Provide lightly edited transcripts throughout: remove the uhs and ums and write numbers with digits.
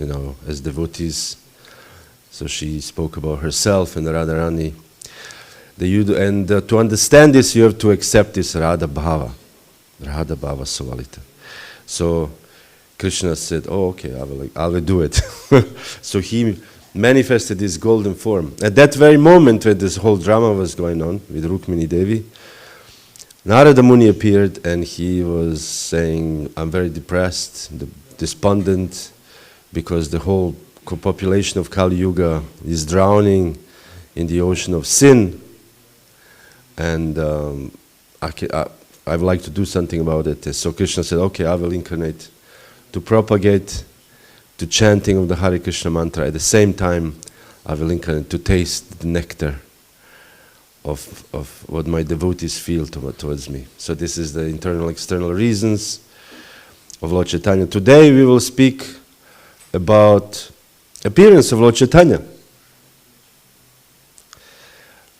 us, as devotees. So she spoke about herself and Radharani. To understand this, you have to accept this Radha Bhava Savalita. So Krishna said, "Oh, okay, I will do it." So he manifested his golden form. At that very moment when this whole drama was going on with Rukmini Devi, Narada Muni appeared and he was saying, "I'm very depressed, despondent, because the whole population of Kali Yuga is drowning in the ocean of sin, and I would like to do something about it." So Krishna said, "Okay, I will incarnate to propagate the chanting of the Hare Krishna mantra. At the same time, I will incarnate to taste the nectar of what my devotees feel towards me." So this is the internal, external reasons of Lord Chaitanya. Today we will speak about appearance of Lord Chaitanya.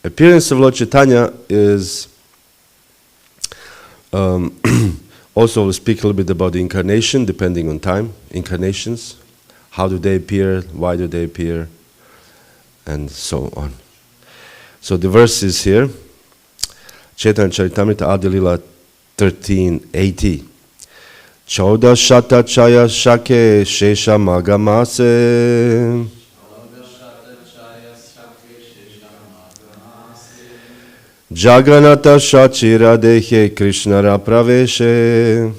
Appearance of Lord Chaitanya is also we'll speak a little bit about the incarnation, depending on time. Incarnations, how do they appear, why do they appear, and so on. So the verse is here, Caitanya-caritāmṛta, Ādi-līlā 1380. Chauda shata chaya shake shesha magamase. Jagannatha Shachira Dehe Krishna Praveshe.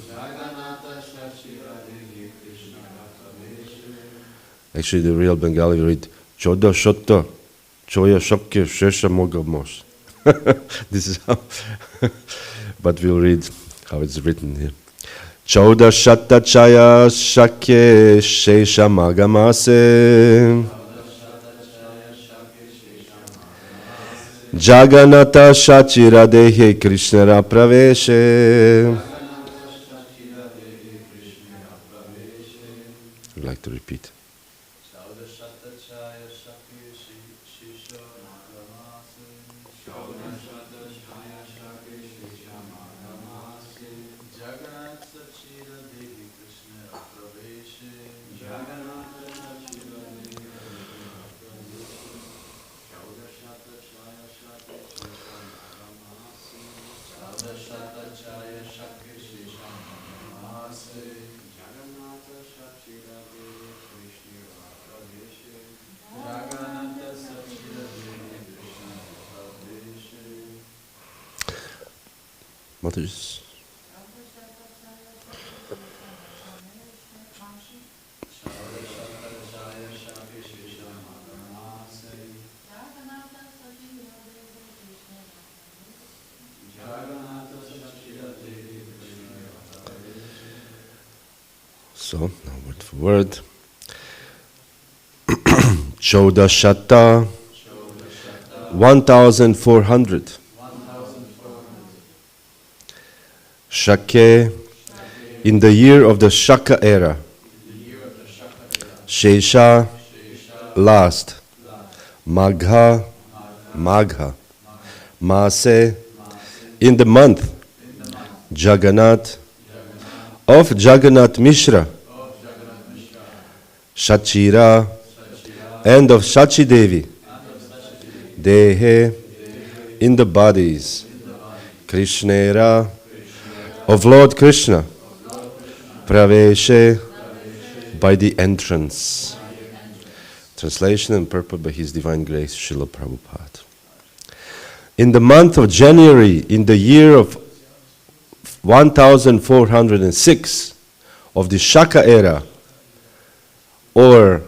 Actually, the real Bengali will read Choda Shata Choya Shake Shesha Mogamos. This is how, but we'll read how it's written here. Choda Shata Chaya Shake Shesha Magamase. Jagannatha Shachira Dehe Krishna Praveshe. I'd like to repeat. Mothers. So, now word for word. Choda Shata, 1,400. Shake, in the year of the Shaka era. Shesha, last. Magha, Mase, in the month. Jagannath, of Jagannath Mishra. Shachira, and of Shachi Devi. Dehe, in the bodies. Krishnera, of Lord Krishna. Praveshe, by the entrance. Translation and purport by His Divine Grace, Srila Prabhupada. In the month of January, in the year of 1406 of the Shaka era, or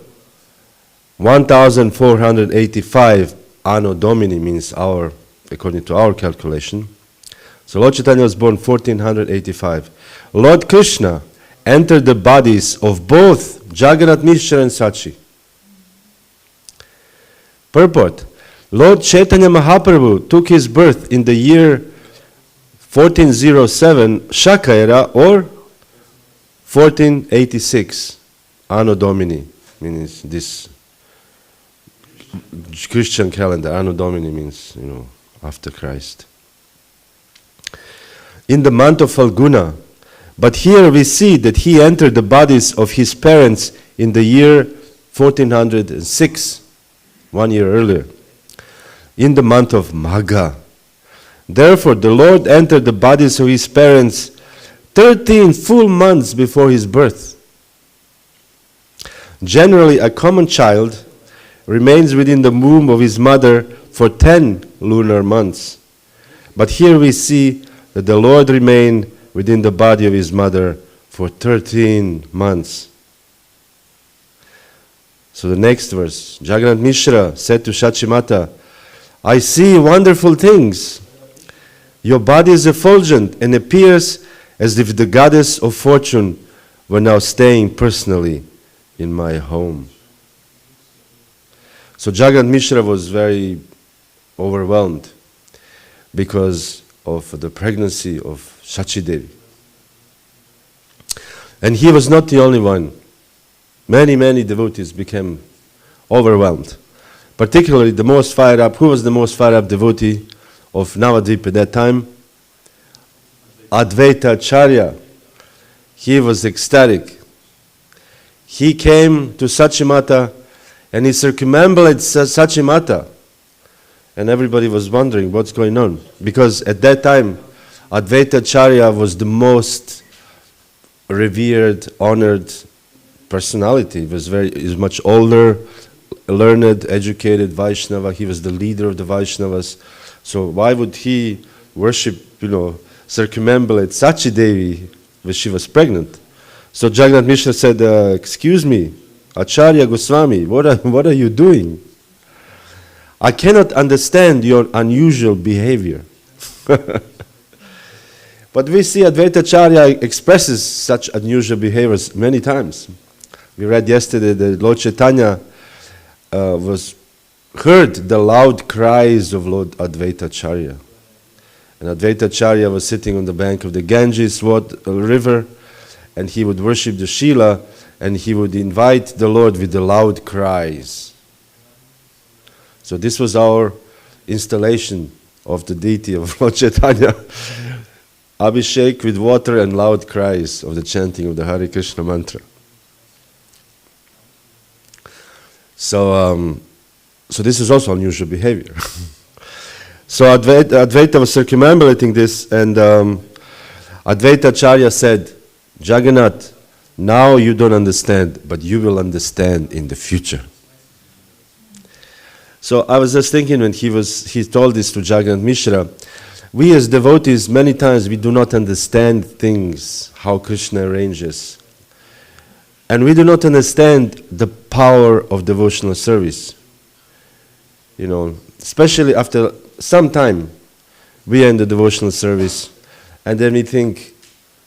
1485 Anno Domini, means our, according to our calculation. So Lord Chaitanya was born 1485. Lord Krishna entered the bodies of both Jagannath Mishra and Sachi. Purport: Lord Chaitanya Mahaprabhu took his birth in the year 1407 Shaka era, or 1486 Anno Domini, means this Christian calendar. Anno Domini means, after Christ. In the month of Falguna. But here we see that he entered the bodies of his parents in the year 1406, 1 year earlier, in the month of Magha. Therefore, the Lord entered the bodies of his parents 13 full months before his birth. Generally, a common child remains within the womb of his mother for 10 lunar months. But here we see that the Lord remained within the body of his mother for 13 months. So the next verse, Jagannath Mishra said to Shachimata, I see wonderful things. Your body is effulgent and appears as if the goddess of fortune were now staying personally in my home. So Jagannath Mishra was very overwhelmed because of the pregnancy of Shachidevi. And he was not the only one. Many devotees became overwhelmed. Particularly the most fired up, who was the most fired up devotee of Navadvip at that time? Advaita-charya. He was ecstatic. He came to Sachimata and he circumambulated Sachimata. And everybody was wondering what's going on. Because at that time, Advaita-charya was the most revered, honored personality. He was much older, learned, educated Vaishnava. He was the leader of the Vaishnavas. So why would he worship, circumambulate Sachidevi when she was pregnant? So Jagannath Mishra said, excuse me, Acharya Goswami, what are you doing? I cannot understand your unusual behavior. But we see Advaita-charya expresses such unusual behaviors many times. We read yesterday that Lord Chaitanya heard the loud cries of Lord Advaita-charya. And Advaita-charya was sitting on the bank of the Ganges river, and he would worship the Shila, and he would invite the Lord with the loud cries. So this was our installation of the deity of Lord Chaitanya. Abhishek with water and loud cries of the chanting of the Hare Krishna mantra. So this is also unusual behavior. So Advaita was circumambulating this, and Advaita-charya said, Jagannath, now you don't understand, but you will understand in the future. So I was just thinking when he told this to Jagannath Mishra, we as devotees, many times we do not understand things, how Krishna arranges. And we do not understand the power of devotional service. Especially after some time, we are in the devotional service, and then we think,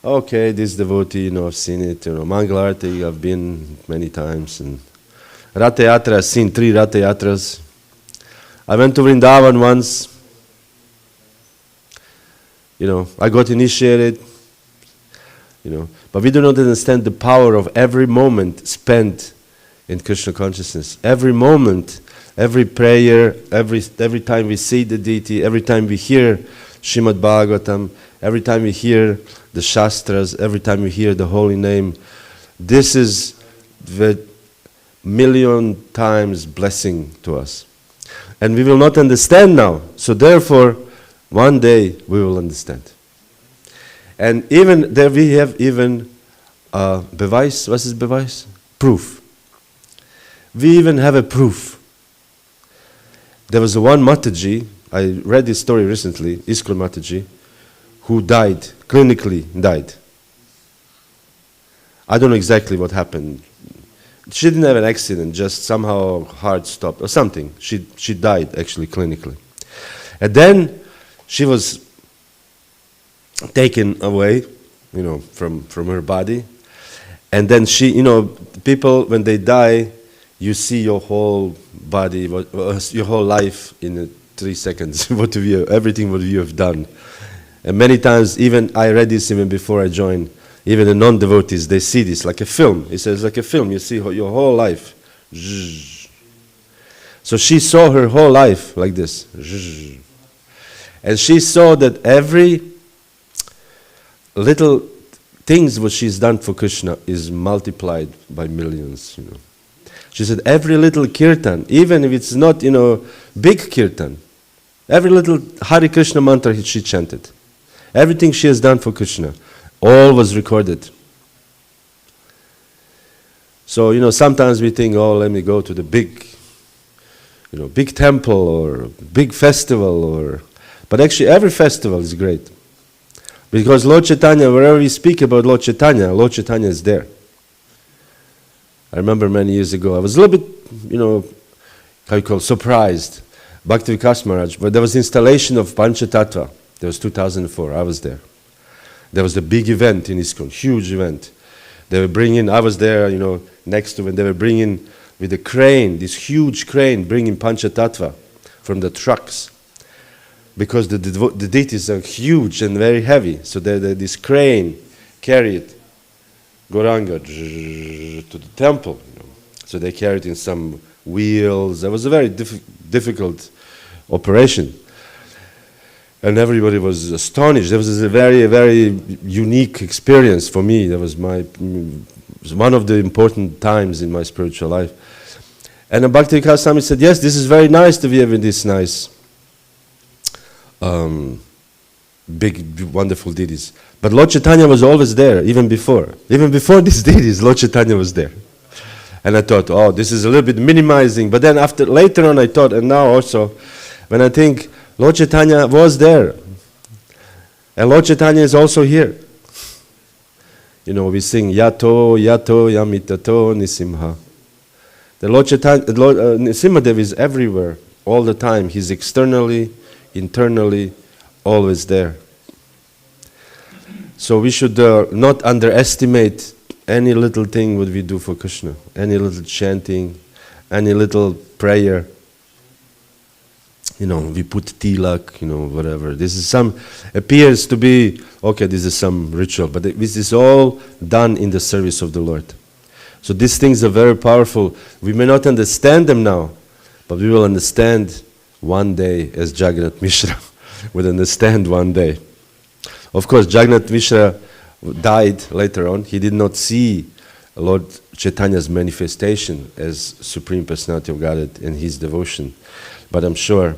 okay, this devotee, I've seen it, Mangala Arati, I've been many times, and Ratha Yatra, I've seen 3 Ratha Yatras. I went to Vrindavan once, I got initiated, but we do not understand the power of every moment spent in Krishna consciousness. Every moment, every prayer, every time we see the deity, every time we hear Srimad Bhagavatam, every time we hear the Shastras, every time we hear the holy name, this is the million times blessing to us. And we will not understand now. So therefore, one day we will understand. And even there we have beweis. What is beweis? Proof. We even have a proof. There was one Mataji, I read this story recently, Iskra Mataji, who died, clinically died. I don't know exactly what happened. She didn't have an accident, just somehow heart stopped or something. She died actually clinically. And then she was taken away, from her body. And then she, people when they die, you see your whole body, your whole life in 3 seconds. Everything what you have done. And many times, even I read this even before I joined. Even the non-devotees, they see this like a film. It says like a film. You see your whole life. So she saw her whole life like this. And she saw that every little things what she's done for Krishna is multiplied by millions, you know. She said every little kirtan, even if it's not, you know, big kirtan, every little Hare Krishna mantra she chanted, everything she has done for Krishna, all was recorded. So, you know, sometimes we think, oh, let me go to the big, you know, big temple or big festival, or, but actually every festival is great. Because Lord Chaitanya, wherever we speak about Lord Chaitanya is there. I remember many years ago, I was a little bit, you know, how you call, surprised. Bhakti Vikas Maharaj, but there was installation of Panchatattva. There was 2004, I was there. There was the big event in ISKCON, huge event. They were bringing, I was there, you know, next to it, they were bringing with a crane, this huge crane, bringing Panchatattva from the trucks. Because the deities are huge and very heavy, so this crane carried Gauranga to the temple. You know. So they carried in some wheels. It was a very difficult operation. And everybody was astonished. It was a very, very unique experience for me. That was one of the important times in my spiritual life. And Bhakti Vikas Swami said, yes, this is very nice to be having this nice, big, wonderful deities. But Lord Chaitanya was always there, even before. Even before these deities, Lord Chaitanya was there. And I thought, oh, this is a little bit minimizing. But then later on I thought, and now also, when I think, Lord Chaitanya was there. And Lord Chaitanya is also here. You know, we sing, Yato, Yato, Yamitato, Nisimha. The Lord Chaitanya, Nrsimhadev is everywhere, all the time. He's externally, internally, always there. So we should not underestimate any little thing what we do for Krishna, any little chanting, any little prayer. You know, we put tilak, you know, whatever. This is appears to be, okay, this is some ritual, but this is all done in the service of the Lord. So these things are very powerful. We may not understand them now, but we will understand one day, as Jagannath Mishra would understand one day. Of course, Jagannath Mishra died later on. He did not see Lord Chaitanya's manifestation as Supreme Personality of Godhead in his devotion. But I'm sure,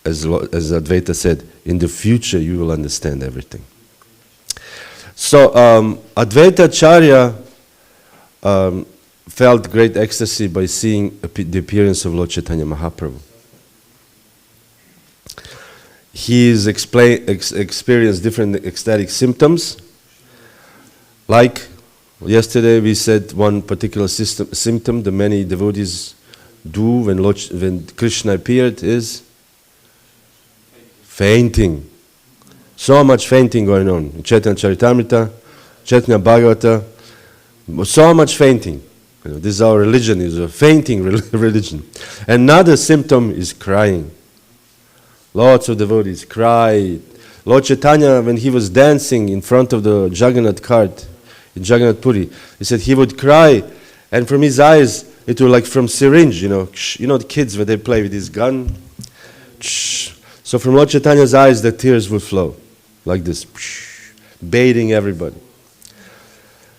as Advaita said, in the future you will understand everything. So Advaita Acharya felt great ecstasy by seeing the appearance of Lord Chaitanya Mahaprabhu. He's experienced different ecstatic symptoms. Like yesterday we said one particular symptom the many devotees do when Krishna appeared is fainting. So much fainting going on. In Caitanya-caritāmṛta, Chaitanya Bhagavata, so much fainting. You know, this is our religion, is a fainting religion. Another symptom is crying. Lots of devotees cry. Lord Chaitanya, when he was dancing in front of the Jagannath cart in Jagannath Puri, he said he would cry, and from his eyes it was like from syringe, you know the kids when they play with his gun. So from Lord Chaitanya's eyes the tears would flow like this, bathing everybody.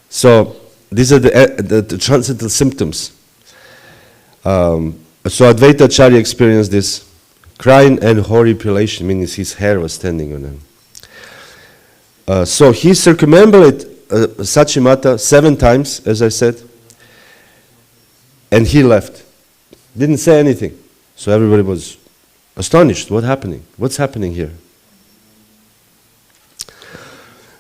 So these are the transcendental symptoms. So Advaita Acharya experienced this. Crying and horripilation, meaning his hair was standing on him. So he circumambulated Sachimata 7 times, as I said, and he left. Didn't say anything. So everybody was astonished. What's happening? What's happening here?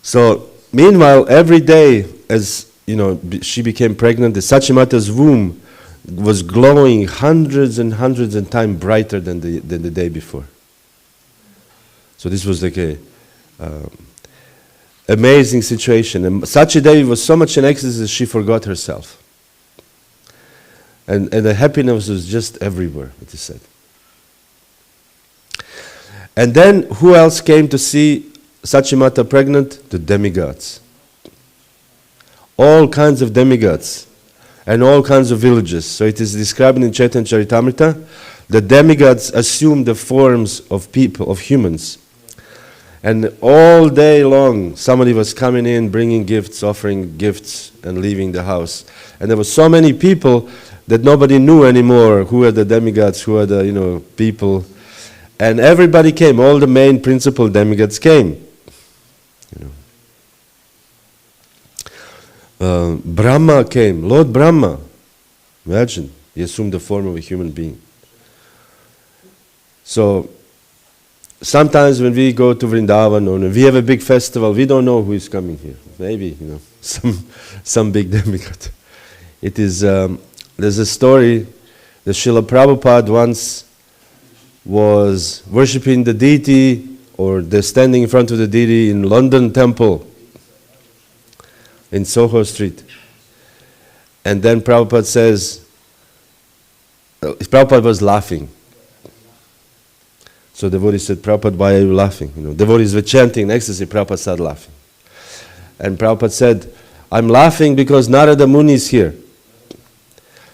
So meanwhile, every day, as you know, she became pregnant, the Sachimata's womb was glowing hundreds and hundreds of times brighter than the day before. So this was like a amazing situation. And Sachidevi was so much in ecstasy that she forgot herself. And the happiness was just everywhere, it is said. And then who else came to see Sachimata pregnant? The demigods. All kinds of demigods. And all kinds of villages. So it is described in Caitanya-caritāmṛta. The demigods assume the forms of people, of humans. And all day long, somebody was coming in, bringing gifts, offering gifts, and leaving the house. And there were so many people that nobody knew anymore who are the demigods, who are the people. And everybody came. All the main principal demigods came. Brahma came. Lord Brahma. Imagine, he assumed the form of a human being. So sometimes when we go to Vrindavan or we have a big festival, we don't know who is coming here. Maybe some big demigod. It is there's a story that Srila Prabhupada once was worshipping the deity, or they're standing in front of the deity in London Temple in Soho Street. And then Prabhupada says, Prabhupada was laughing. So the devotee said, Prabhupada, why are you laughing? Devotees were chanting in ecstasy, Prabhupada started laughing. And Prabhupada said, I'm laughing because Narada Muni is here.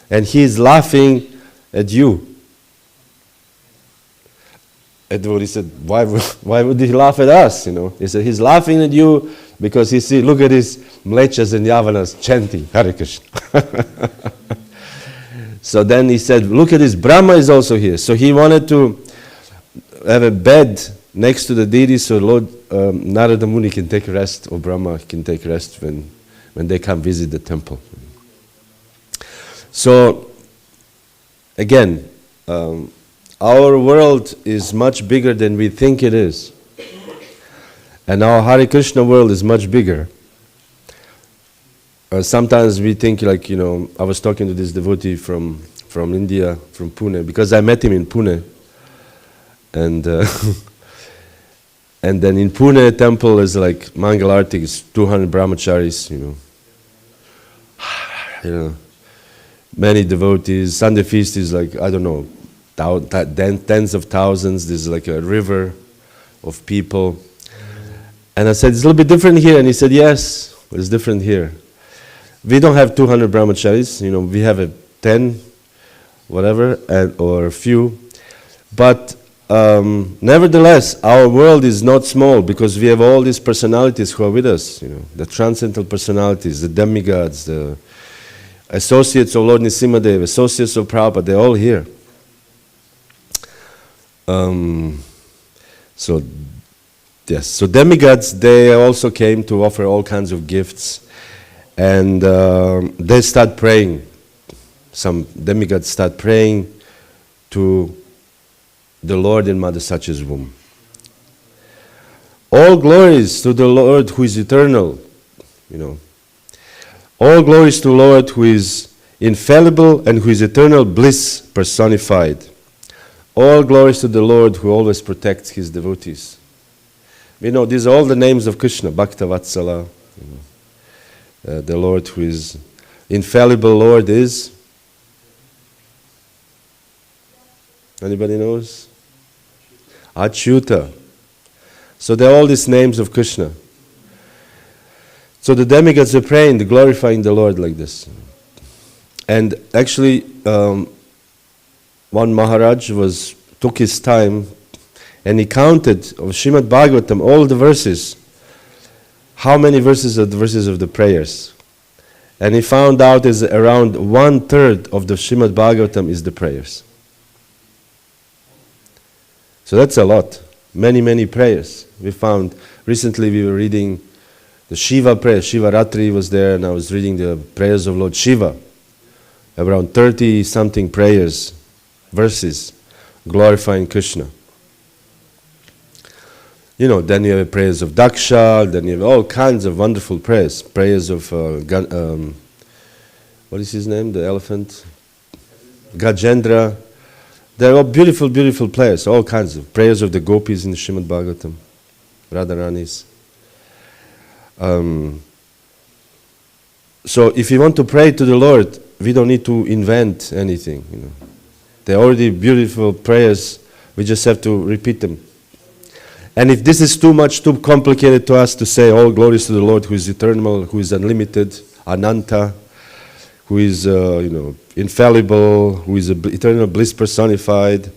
And he is laughing at you. And the devotee said, why would he laugh at us? He said, he's laughing at you because look at his mlechas and yavanas chanting Hare Krishna. So then he said, look at this, Brahma is also here. So he wanted to have a bed next to the deity so Lord Narada Muni can take rest, or Brahma can take rest when they come visit the temple. So again, our world is much bigger than we think it is. And our Hare Krishna world is much bigger. Sometimes we think I was talking to this devotee from India, from Pune, because I met him in Pune. And and then in Pune temple is like Mangal Arati, is 200 brahmacharis, many devotees. Sunday feast is like, I don't know, tens of thousands. There's like a river of people. And I said, it's a little bit different here. And he said, yes, it's different here. We don't have 200 brahmacharis, we have a 10, whatever, or a few. But nevertheless, our world is not small because we have all these personalities who are with us, the transcendental personalities, the demigods, the associates of Lord Nrsimhadev, associates of Prabhupada, they're all here. So demigods, they also came to offer all kinds of gifts, and they start praying. Some demigods start praying to the Lord in Mother Sachi's womb. All glories to the Lord who is eternal, All glories to the Lord who is infallible and who is eternal bliss personified. All glories to the Lord who always protects his devotees. These are all the names of Krishna, Bhakta Vatsala. The Lord who is infallible Lord is? Anybody knows? Achyuta. So there are all these names of Krishna. So the demigods are praying, glorifying the Lord like this. And actually, one Maharaj took his time and he counted of Srimad Bhagavatam, all the verses. How many verses are the verses of the prayers? And he found out is around 1/3 of the Srimad Bhagavatam is the prayers. So that's a lot. Many, many prayers. We found, recently we were reading the Shiva prayer. Shiva Ratri was there, and I was reading the prayers of Lord Shiva. Around 30 something prayers, verses, glorifying Krishna. Then you have prayers of Daksha, then you have all kinds of wonderful prayers. Prayers of, what is his name, the elephant? Gajendra. They're all beautiful, beautiful prayers, all kinds of prayers of the gopis in the Srimad Bhagavatam, Radharanis. So if you want to pray to the Lord, we don't need to invent anything. They're already beautiful prayers. We just have to repeat them. And if this is too much, too complicated to us to say, all glories to the Lord who is eternal, who is unlimited, Ananta, who is, infallible, who is eternal bliss personified.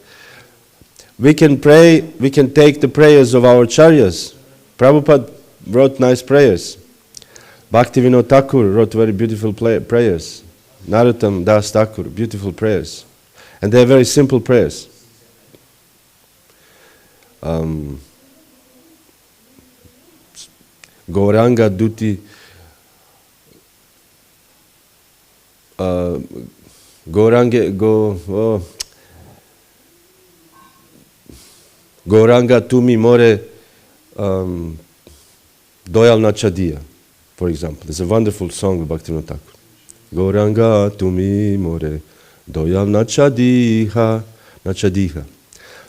We can pray, we can take the prayers of our acharyas, Prabhupada wrote nice prayers. Bhaktivinoda Thakur wrote very beautiful prayers. Narottam Das Thakur, beautiful prayers. And they are very simple prayers. Gauranga Duti Gauranga Tumi More Doyal Nachadiya, for example. It's a wonderful song of Bhaktivinoda Thakur. Gauranga Tumi More Doyal Nachadiha.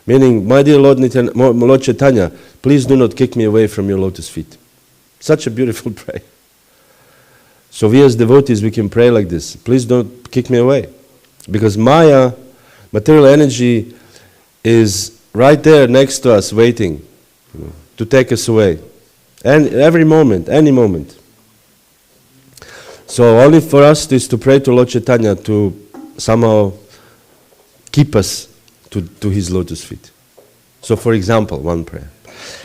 Meaning, my dear Lord Chaitanya, please do not kick me away from your lotus feet. Such a beautiful prayer. So we as devotees, we can pray like this. Please don't kick me away. Because Maya, material energy, is right there next to us waiting to take us away. And every moment, any moment. So only for us is to pray to Lord Chaitanya to somehow keep us to his lotus feet. So for example, one prayer.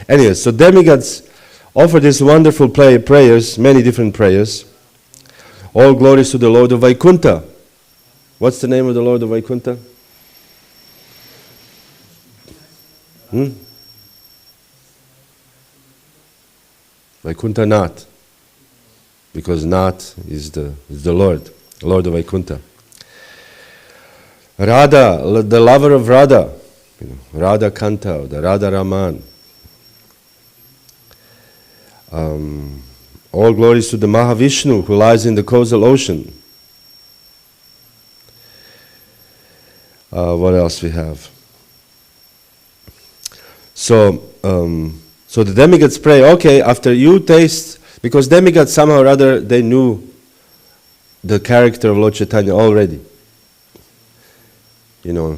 Anyway, so demigods offer these wonderful prayers, many different prayers. All glories to the Lord of Vaikuntha. What's the name of the Lord of Vaikuntha? Vaikuntha Nath. Because Nath is the Lord of Vaikuntha. Radha, the lover of Radha. Radha Kanta, the Radha Raman. All glories to the Mahavishnu who lies in the causal ocean. What else we have? So the demigods pray, okay, after you taste, because demigods somehow or other, they knew the character of Lord Chaitanya already.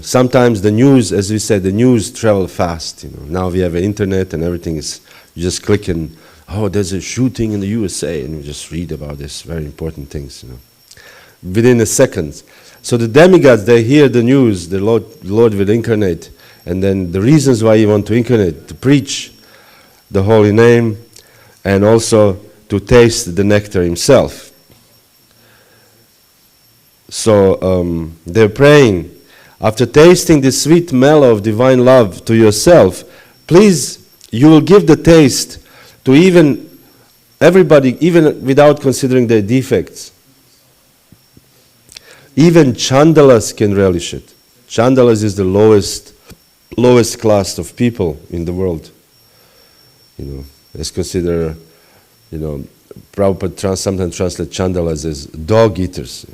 Sometimes the news, as we said, the news travel fast. Now we have the internet and everything is, you just click and, oh, there's a shooting in the USA, and you just read about this, very important things, within a second. So the demigods, they hear the news, the Lord will incarnate, and then the reasons why he wants to incarnate, to preach the holy name, and also to taste the nectar himself. So they're praying, after tasting the sweet mellow of divine love to yourself, please, you will give the taste to even everybody, even without considering their defects. Even Chandalas can relish it. Chandalas is the lowest class of people in the world. Let's consider, Prabhupada sometimes translate Chandalas as dog eaters.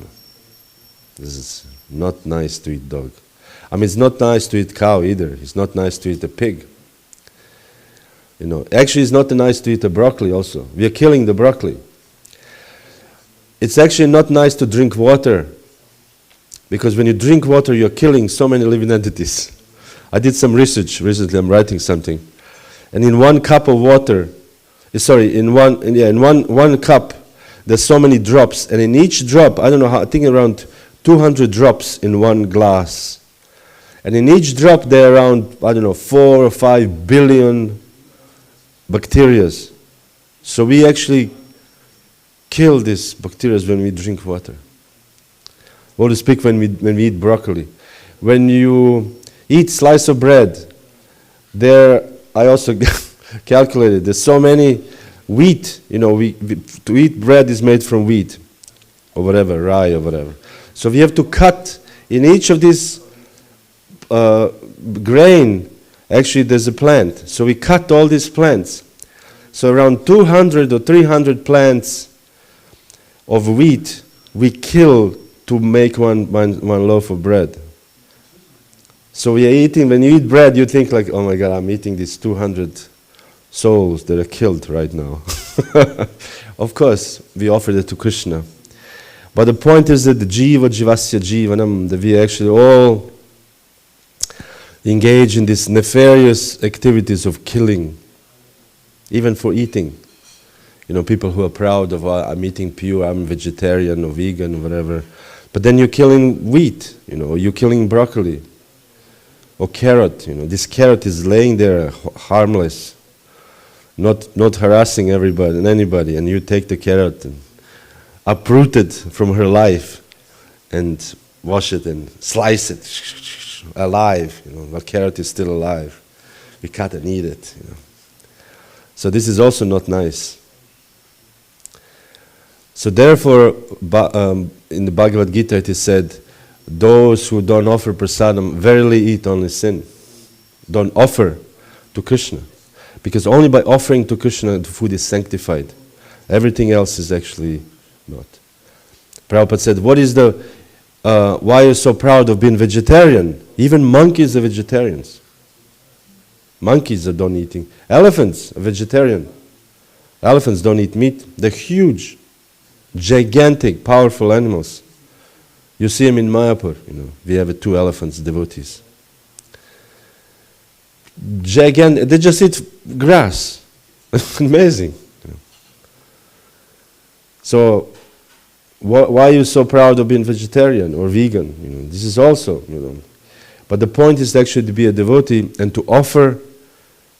This is not nice to eat dog. It's not nice to eat cow either. It's not nice to eat a pig. Actually it's not nice to eat a broccoli also. We are killing the broccoli. It's actually not nice to drink water, because when you drink water, you're killing so many living entities. I did some research recently, I'm writing something. And in 1 cup of water, in one cup, there's so many drops. And in each drop, I don't know how, I think around 200 drops in one glass. And in each drop, there are around, 4 or 5 billion bacteria. So we actually kill these bacteria when we drink water. Or to speak, when we eat broccoli. When you eat slice of bread, there, I also calculated, there's so many wheat, to eat bread is made from wheat, or whatever, rye or whatever. So we have to cut in each of these grain, actually there's a plant. So we cut all these plants. So around 200 or 300 plants of wheat we kill to make one loaf of bread. So we are eating, when you eat bread, you think like, oh my God, I'm eating these 200 souls that are killed right now. Of course, we offered it to Krishna. But the point is that the jiva jivasya jivanam, that we actually all engage in these nefarious activities of killing, even for eating. People who are proud of, I'm eating pure, I'm vegetarian or vegan or whatever. But then you're killing wheat, you're killing broccoli or carrot. This carrot is laying there harmless. not harassing everybody and anybody, and you take the carrot and uproot it from her life and wash it and slice it alive. The carrot is still alive. We cut and eat it. So this is also not nice. So therefore, in the Bhagavad Gita it is said, those who don't offer prasadam verily eat only sin. Don't offer to Krishna. Because only by offering to Krishna the food is sanctified. Everything else is actually not. Prabhupada said, why are you so proud of being vegetarian? Even monkeys are vegetarians. Monkeys don't eating. Elephants are vegetarian. Elephants don't eat meat. They're huge, gigantic, powerful animals. You see them in Mayapur. We have 2 elephants, devotees. Gigantic. They just eat grass. Amazing. So, why are you so proud of being vegetarian or vegan? This is also, But the point is actually to be a devotee and to offer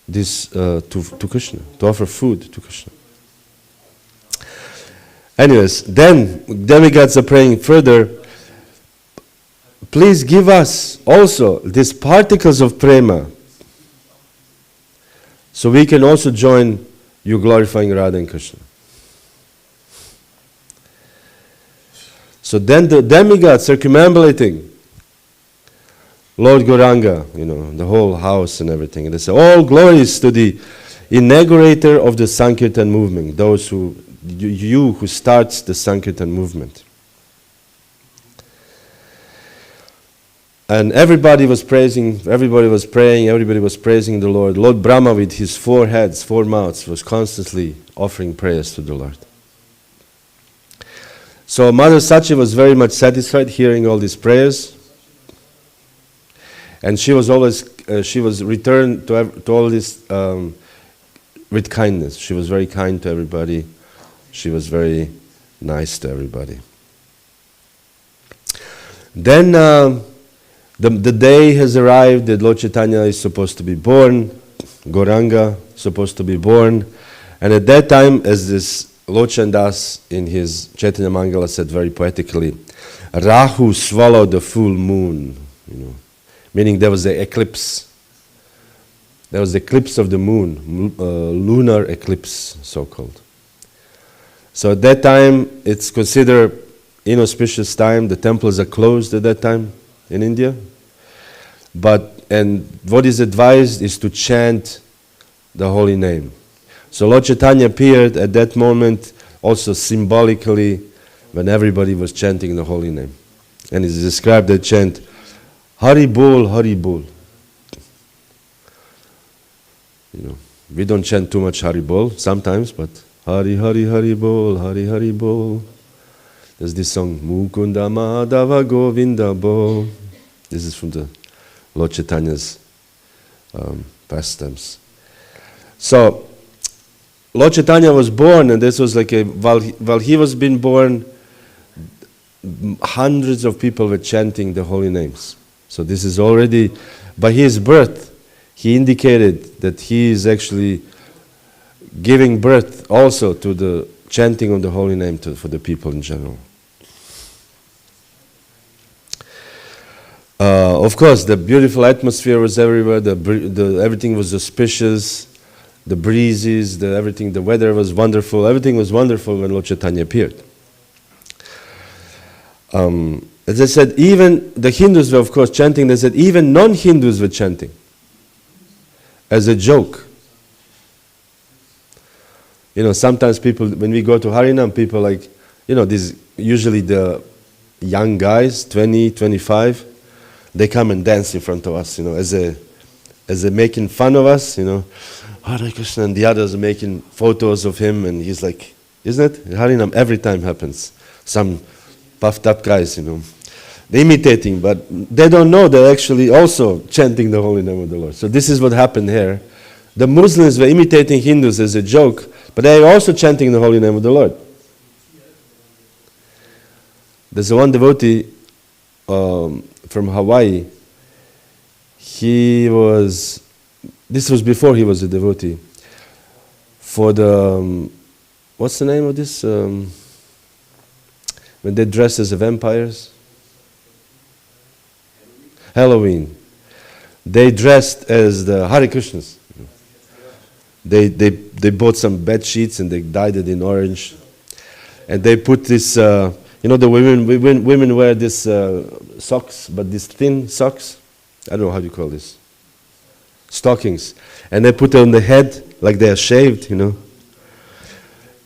this to Krishna, to offer food to Krishna. Anyways, then demigods are praying further. Please give us also these particles of prema, so we can also join you glorifying Radha and Krishna. So then the demigods circumambulating Lord Gauranga, the whole house and everything. And they say, all glories to the inaugurator of the Sankirtan movement, those who starts the Sankirtan movement. And everybody was praising, everybody was praying, everybody was praising the Lord. Lord Brahma with his 4 heads, 4 mouths was constantly offering prayers to the Lord. So Mother Sachi was very much satisfied hearing all these prayers. And she was always, she was returned to all this with kindness. She was very kind to everybody. She was very nice to everybody. Then the day has arrived that Lord Chaitanya is supposed to be born, Gauranga supposed to be born. And at that time, as this Lord Chandas in his Chaitanya Mangala said very poetically, Rahu swallowed the full moon, meaning there was an eclipse. There was the eclipse of the moon, lunar eclipse, so-called. So at that time, it's considered inauspicious time. The temples are closed at that time in India. And what is advised is to chant the holy name. So Lord Chaitanya appeared at that moment also symbolically when everybody was chanting the holy name. And it's described that chant, Hari Bol, Hari Bol. We don't chant too much Hari Bol sometimes, but Hari Hari Hari Bol, Hari Hari Bol. There's this song, Mukunda Madhava Govinda Bol. This is from the Lord Chaitanya's pastimes. So, Lord Chaitanya was born, and this was like while he was being born, hundreds of people were chanting the holy names. So this is already, by his birth, he indicated that he is actually giving birth also to the chanting of the holy name for the people in general. Of course, the beautiful atmosphere was everywhere. Everything was auspicious. The breezes, the weather was wonderful. Everything was wonderful when Lord Chaitanya appeared. As I said, even the Hindus were, of course, chanting. They said even non-Hindus were chanting as a joke. Sometimes people, when we go to Harinam, people these usually the young guys, 20, 25, they come and dance in front of us, as a making fun of us, Hare Krishna, and the others are making photos of him, and he's like, isn't it? Harinam every time happens. Some puffed up guys, they're imitating, but they don't know they're actually also chanting the holy name of the Lord. So this is what happened here. The Muslims were imitating Hindus as a joke, but they are also chanting the holy name of the Lord. There's one devotee from Hawaii. This was before he was a devotee. for the, what's the name of this? When they dress as vampires? Halloween. They dressed as the Hare Krishnas. They bought some bed sheets and they dyed it in orange. And they put this, the women wear this socks, but these thin socks. I don't know how you call this. Stockings. And they put it on the head like they are shaved, And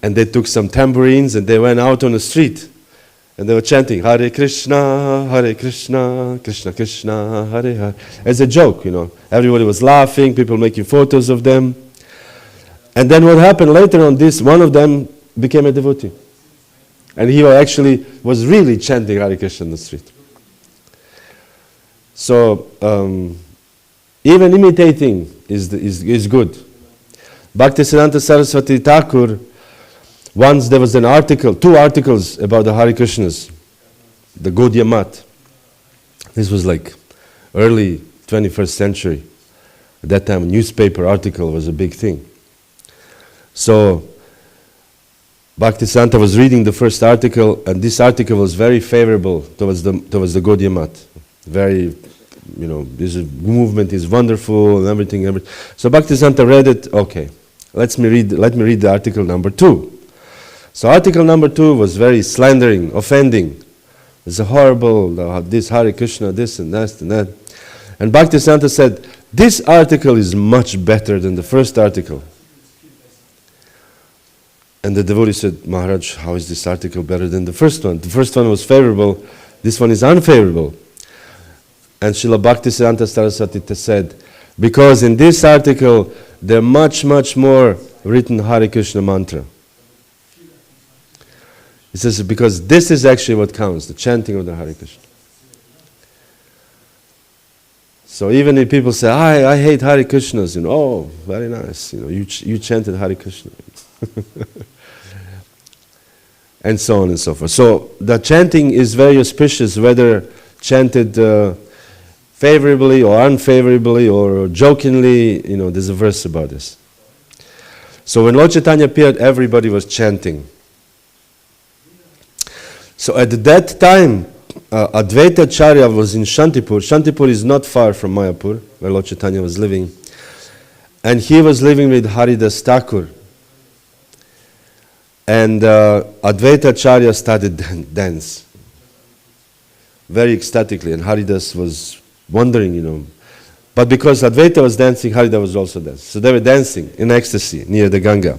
they took some tambourines and they went out on the street. And they were chanting, Hare Krishna, Krishna Krishna, Hare Hare. As a joke, Everybody was laughing, people making photos of them. And then what happened later on this, one of them became a devotee. And he actually was really chanting Hare Krishna on the street. So, even imitating is good. Bhaktisiddhanta Saraswati Thakur, once there was two articles about the Hare Krishnas, the Gaudiya Mat. This was like early 21st century. At that time, a newspaper article was a big thing. So, Bhaktisiddhanta was reading the first article, and this article was very favorable towards the Gaudiya Mat. Very, this movement is wonderful and everything. So Bhaktisiddhanta read it. Okay, let me read the article number 2. So article number 2 was very slandering, offending. It's a horrible, this Hare Krishna, this and that and that. And Bhaktisiddhanta said, this article is much better than the first article. And the devotee said, Maharaj, how is this article better than the first one? The first one was favorable, this one is unfavorable. And Srila Bhaktisiddhanta Saraswati said, because in this article, there are much, much more written Hare Krishna mantra. He says, because this is actually what counts, the chanting of the Hare Krishna. So even if people say, I hate Hare Krishnas, oh, very nice, you chanted Hare Krishna. And so on and so forth. So the chanting is very auspicious, whether chanted favorably or unfavorably or jokingly, there's a verse about this. So when Lord Chaitanya appeared, everybody was chanting. So at that time, Advaita Acharya was in Shantipur. Shantipur is not far from Mayapur, where Lord Chaitanya was living. And he was living with Haridas Thakur. And Advaita Acharya started dance. Very ecstatically. And Haridas was wondering, But because Advaita was dancing, Haridas was also dancing. So they were dancing in ecstasy near the Ganga.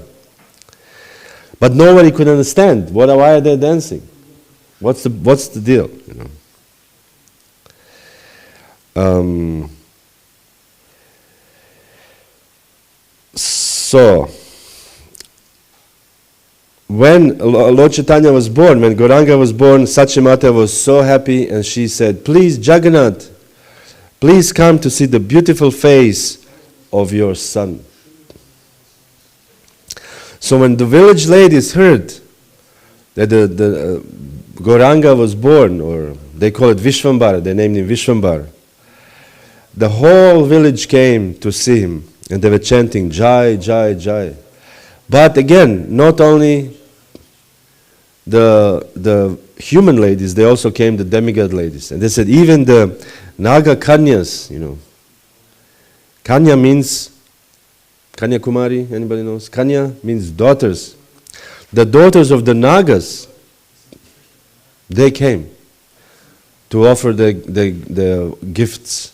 But nobody could understand. Why are they dancing? What's the deal? So, when Lord Chaitanya was born, when Gauranga was born, Sachimata was so happy and she said, please Jagannath, please come to see the beautiful face of your son. So when the village ladies heard that the Gauranga was born, or they call it Vishvambara, they named him Vishvambara, the whole village came to see him and they were chanting Jai, Jai, Jai. But again, not only the human ladies, they also came the demigod ladies. And they said even the Naga Kanyas, Kanya means, Kanya Kumari, anybody knows? Kanya means daughters. The daughters of the Nagas, they came to offer the gifts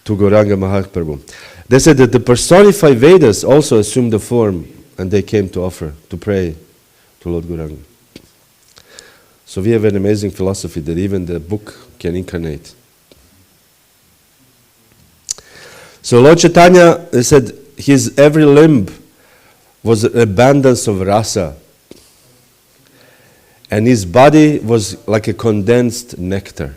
to Gauranga Mahaprabhu. They said that the personified Vedas also assumed the form and they came to offer, to pray to Lord Gauranga. So we have an amazing philosophy that even the book can incarnate. So Lord Chaitanya, they said, his every limb was an abundance of rasa. And his body was like a condensed nectar.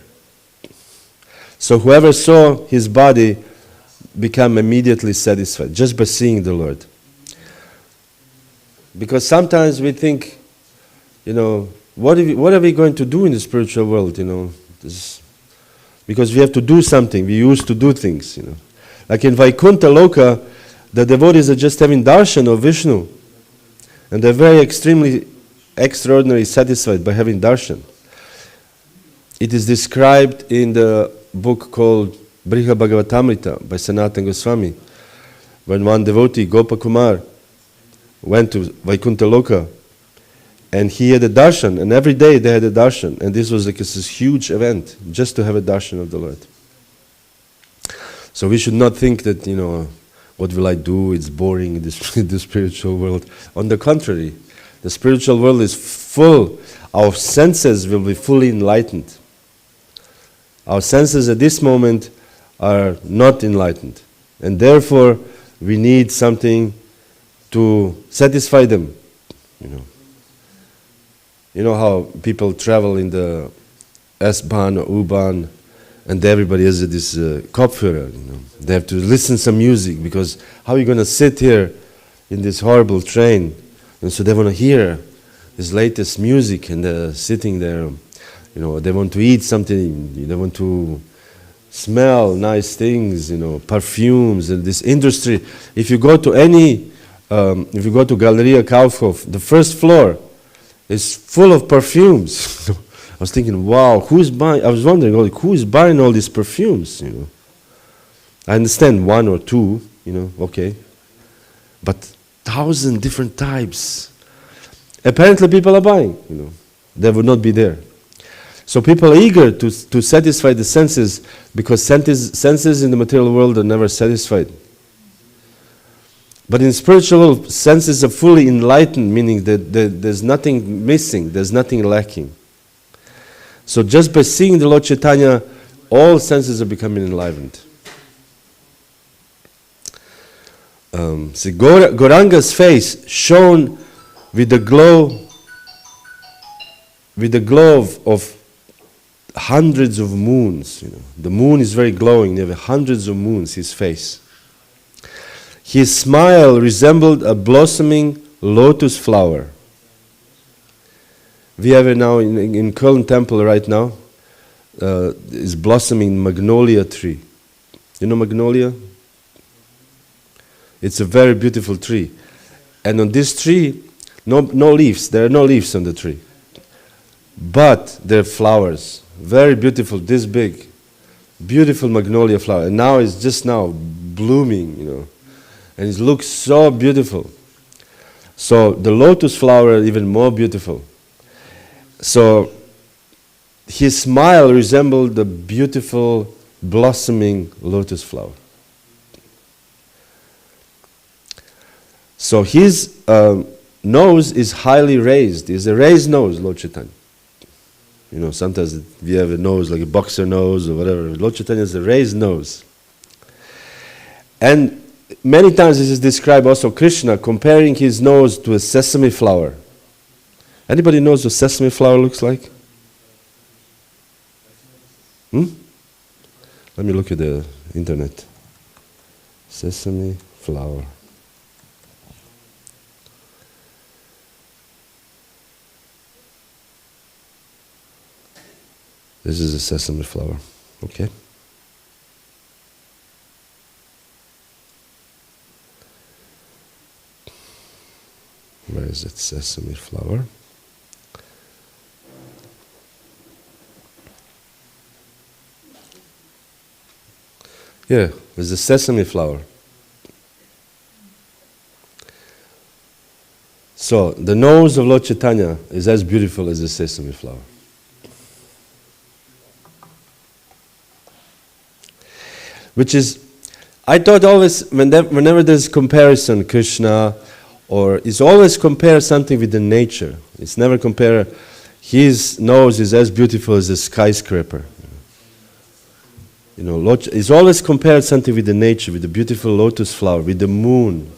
So whoever saw his body became immediately satisfied, just by seeing the Lord. Because sometimes we think, what are we going to do in the spiritual world, because we have to do something, we used to do things, Like in Vaikuntha Loka, the devotees are just having darshan of Vishnu. And they're very extremely, extraordinarily satisfied by having darshan. It is described in the book called Bhagavatamrita by Sanatana Goswami, when one devotee, Gopakumar, went to Vaikuntha Loka, and he had a darshan, and every day they had a darshan, and this was like this huge event, just to have a darshan of the Lord. So we should not think that, what will I do, it's boring in the spiritual world. On the contrary, the spiritual world is full, our senses will be fully enlightened. Our senses at this moment are not enlightened, and therefore we need something to satisfy them. You know how people travel in the S-Bahn or U-Bahn, and everybody has this Kopfhörer. They have to listen some music, because how are you going to sit here in this horrible train? And so they want to hear this latest music, and they're sitting there. They want to eat something. They want to smell nice things. Perfumes and this industry. If you go to Galeria Kaufhof, the first floor is full of perfumes. I was thinking, wow, I was wondering, who is buying all these perfumes? I understand one or two, okay. But 1,000 different types. Apparently people are buying, They would not be there. So people are eager to satisfy the senses, because senses in the material world are never satisfied. But in spiritual world, senses are fully enlightened, meaning that there's nothing missing, there's nothing lacking. So just by seeing the Lord Chaitanya, all senses are becoming enlivened. See, Gauranga's face shone with the glow of hundreds of moons. The moon is very glowing. There were hundreds of moons, his face. His smile resembled a blossoming lotus flower. We have it now in Köln temple right now. Is blossoming magnolia tree. You know magnolia? It's a very beautiful tree. And on this tree, no leaves. There are no leaves on the tree. But there are flowers. Very beautiful, this big. Beautiful magnolia flower. And now it's just now blooming, And it looks so beautiful. So the lotus flower is even more beautiful. So his smile resembled the beautiful blossoming lotus flower. So his nose is highly raised. It's a raised nose, Lord Chaitanya. Sometimes we have a nose like a boxer nose or whatever. Lord Chaitanya has a raised nose. And many times this is described also Krishna comparing his nose to a sesame flower. Anybody knows what sesame flower looks like? Let me look at the internet. Sesame flower. This is a sesame flower. Okay. Where is it? Sesame flower. Here, there's a sesame flower. So, the nose of Lord Chaitanya is as beautiful as the sesame flower. Which is, I thought always, whenever there's comparison, Krishna, or it's always compare something with the nature. It's never compare, his nose is as beautiful as a skyscraper. It's always compared something with the nature, with the beautiful lotus flower, with the moon.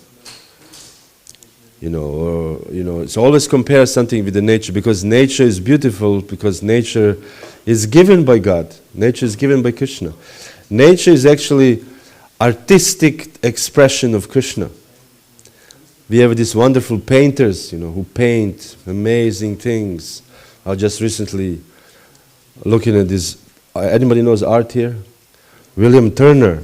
It's always compare something with the nature, because nature is beautiful, because nature is given by God. Nature is given by Krishna. Nature is actually artistic expression of Krishna. We have these wonderful painters, who paint amazing things. I was just recently looking at this. Anybody knows art here? William Turner,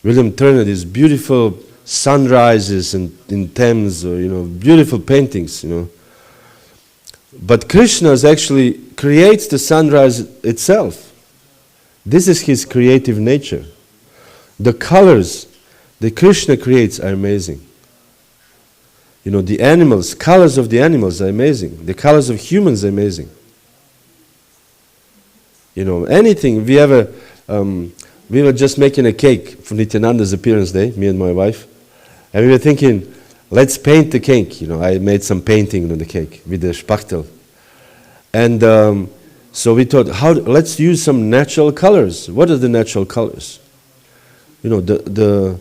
this beautiful sunrises in Thames, or, beautiful paintings, But Krishna actually creates the sunrise itself. This is his creative nature. The colors that Krishna creates are amazing. The animals, colors of the animals are amazing. The colors of humans are amazing. Anything. We were just making a cake for Nityananda's appearance day, me and my wife. And we were thinking, let's paint the cake. I made some painting on the cake with the spachtel. And so we thought, let's use some natural colors. What are the natural colors? The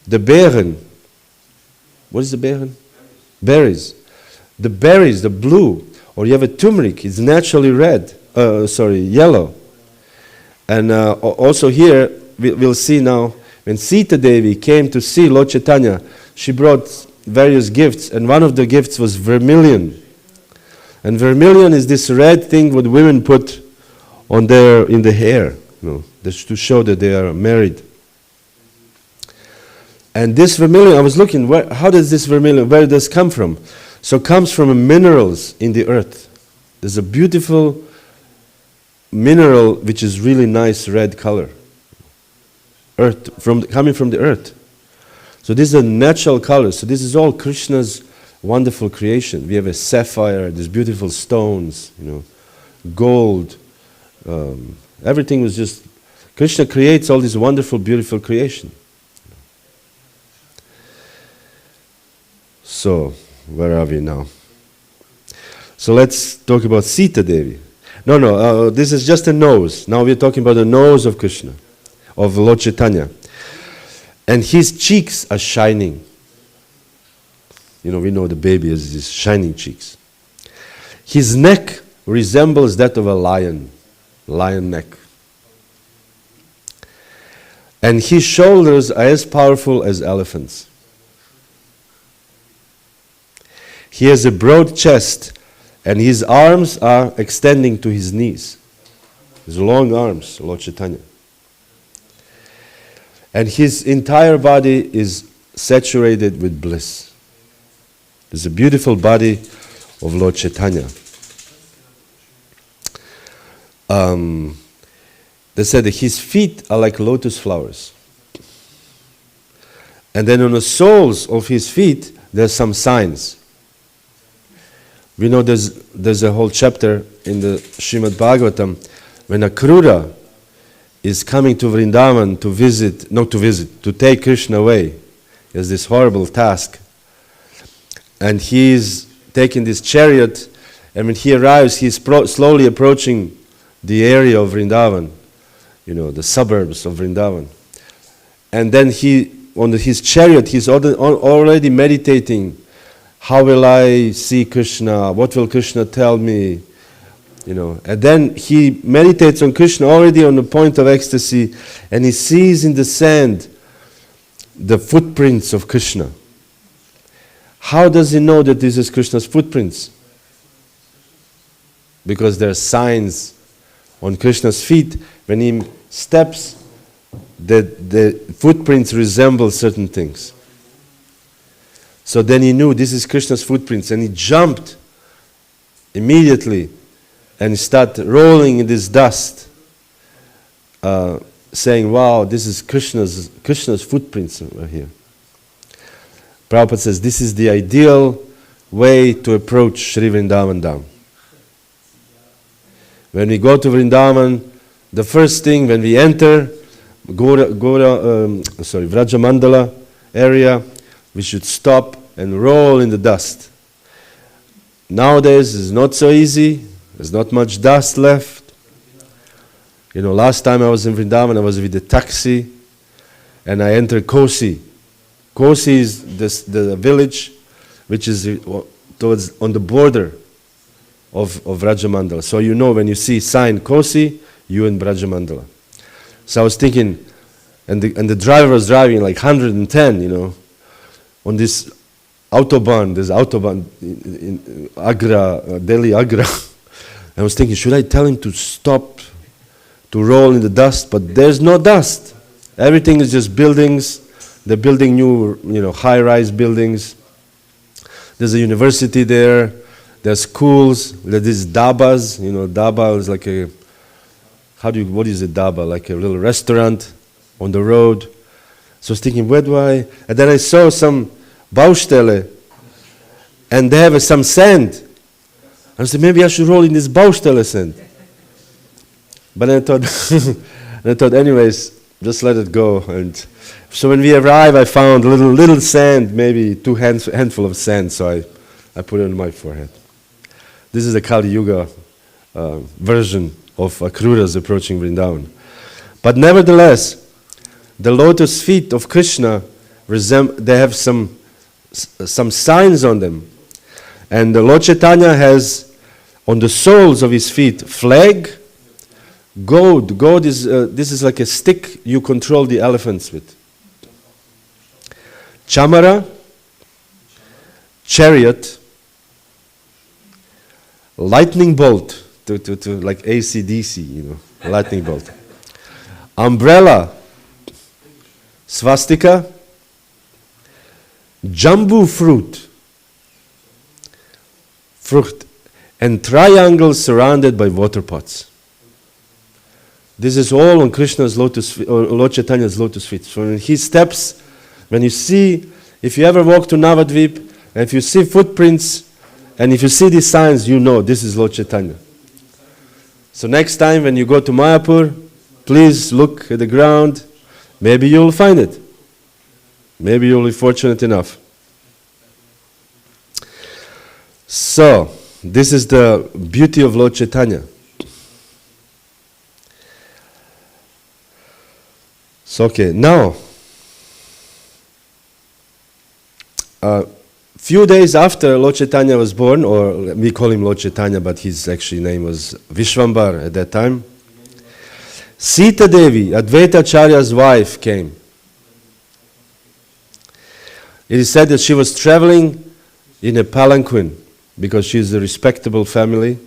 beeren. What is the beeren? Berries. The berries, the blue. Or you have a turmeric, it's naturally red. Yellow. And also here, we'll see now, when Sita Devi came to see Lord Chaitanya, she brought various gifts, and one of the gifts was vermilion. And vermilion is this red thing what women put in the hair, to show that they are married. And this vermilion, I was looking, how does this vermilion, where does it come from? So it comes from minerals in the earth. There's a beautiful mineral which is really nice red color. Coming from the earth. So this is a natural color. So this is all Krishna's wonderful creation. We have a sapphire, these beautiful stones, gold. Everything was just, Krishna creates all this wonderful, beautiful creation. So, where are we now? So let's talk about Sita Devi. No, this is just a nose. Now we're talking about the nose of Krishna, of Lord Chaitanya. And his cheeks are shining. We know the baby has these shining cheeks. His neck resembles that of a lion neck. And his shoulders are as powerful as elephants. He has a broad chest, and his arms are extending to his knees. His long arms, Lord Chaitanya. And his entire body is saturated with bliss. There's a beautiful body of Lord Chaitanya. They said that his feet are like lotus flowers. And then on the soles of his feet, there's some signs. We know there's a whole chapter in the Srimad Bhagavatam when Akrura is coming to Vrindavan to take Krishna away. He has this horrible task. And he's taking this chariot, and when he arrives, he's slowly approaching the area of Vrindavan, the suburbs of Vrindavan. And then on his chariot, he's already meditating. How will I see Krishna? What will Krishna tell me? And then he meditates on Krishna already on the point of ecstasy, and he sees in the sand the footprints of Krishna. How does he know that this is Krishna's footprints? Because there are signs on Krishna's feet. When he steps, the footprints resemble certain things. So then he knew this is Krishna's footprints, and he jumped immediately and started rolling in this dust, saying, wow, this is Krishna's footprints over here. Prabhupada says this is the ideal way to approach Sri Vrindavan Dham. When we go to Vrindavan, the first thing when we enter Vrajamandala area, we should stop and roll in the dust. Nowadays it's not so easy. There's not much dust left. Last time I was in Vrindavan, I was with a taxi, and I entered Kosi. Kosi is the village which is on the border of Vrajamandala. So when you see sign Kosi, you're in Vrajamandala. So I was thinking, and the driver was driving like 110, on this autobahn. There's autobahn in Agra, Delhi, Agra. I was thinking, should I tell him to stop, to roll in the dust? But there's no dust. Everything is just buildings, They're building new, high-rise buildings. There's a university there. There's schools. There's these dabas. Daba is like what is a daba? Like a little restaurant on the road. So I was thinking, where do I? And then I saw some Baustelle, and they have some sand. I said, maybe I should roll in this Baustelle sand. But then I thought, anyways, just let it go. And so when we arrived, I found little sand, maybe two handful of sand. So I put it on my forehead. This is the Kali Yuga version of Akruras approaching Vrindavan. But nevertheless, the lotus feet of Krishna, they have some signs on them. And the Lord Chaitanya has on the soles of his feet flag, goad. Goad is this is like a stick you control the elephants with. Chamara, chariot, lightning bolt, to like AC/DC, lightning bolt. Umbrella, swastika, jambu fruit, and triangles surrounded by water pots. This is all on Krishna's lotus feet, or Lord Chaitanya's lotus feet. So when he steps, if you ever walk to Navadvip, and if you see footprints, and if you see these signs, you know this is Lord Chaitanya. So next time when you go to Mayapur, please look at the ground. Maybe you'll find it. Maybe you'll be fortunate enough. So, this is the beauty of Lord Chaitanya. So, okay, now, few days after Lord Chaitanya was born, or we call him Lord Chaitanya, but his actual name was Vishwambar at that time, Sita Devi, Advaita Acharya's wife, came. It is said that she was traveling in a palanquin because she is a respectable family,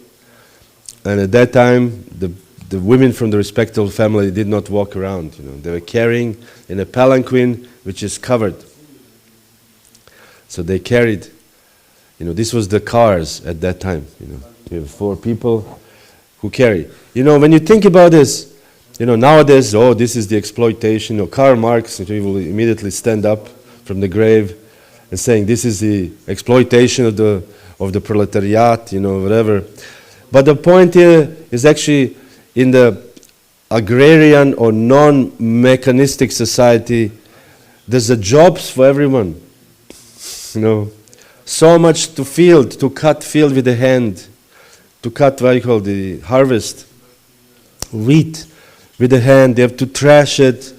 and at that time the women from the respectable family did not walk around. They were carrying in a palanquin which is covered. So they carried. This was the cars at that time. You have 4 people who carry. When you think about this, nowadays, this is the exploitation. Karl Marx, he will immediately stand up from the grave and saying this is the exploitation of the proletariat, whatever. But the point here is actually in the agrarian or non-mechanistic society, there's a jobs for everyone. So much to cut field with the hand, to cut the harvest, wheat with the hand, they have to thrash it,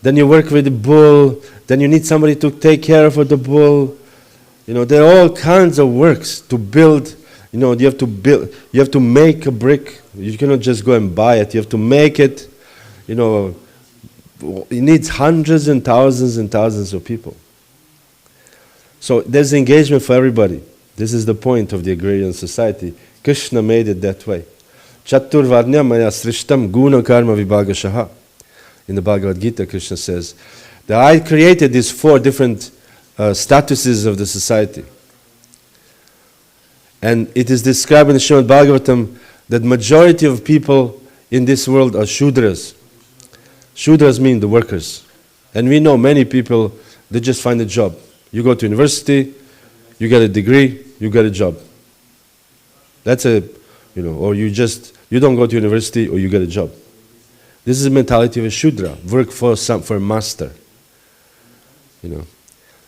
then you work with the bull, then you need somebody to take care of the bull. There are all kinds of works to build. You have to make a brick. You cannot just go and buy it. You have to make it. It needs hundreds and thousands of people. So there's engagement for everybody. This is the point of the agrarian society. Krishna made it that way. Chaturvarnya maya srishtam guna karma vibhagashaha. In the Bhagavad Gita, Krishna says that I created these 4 different statuses of the society. And it is described in the Srimad Bhagavatam that majority of people in this world are Shudras. Shudras mean the workers. And we know many people, they just find a job. You go to university, you get a degree, you get a job. That's or you don't go to university or you get a job. This is the mentality of a Shudra, work for a master.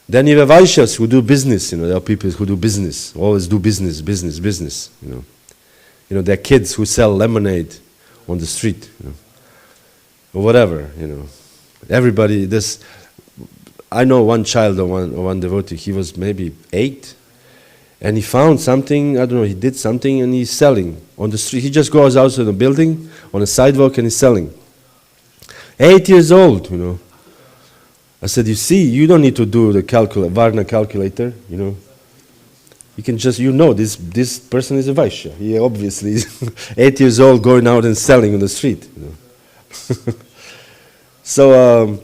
Then you have Vaishyas who do business. There are people who do business, always do business. There are kids who sell lemonade on the street, or whatever. Everybody. I know one child or one devotee. He was maybe 8, and he found something. I don't know. He did something, and he's selling on the street. He just goes out to the building on a sidewalk and he's selling. 8 years old, I said, you see, you don't need to do the Varna calculator, You can just, this person is a Vaishya. He obviously is 8 years old going out and selling on the street, So,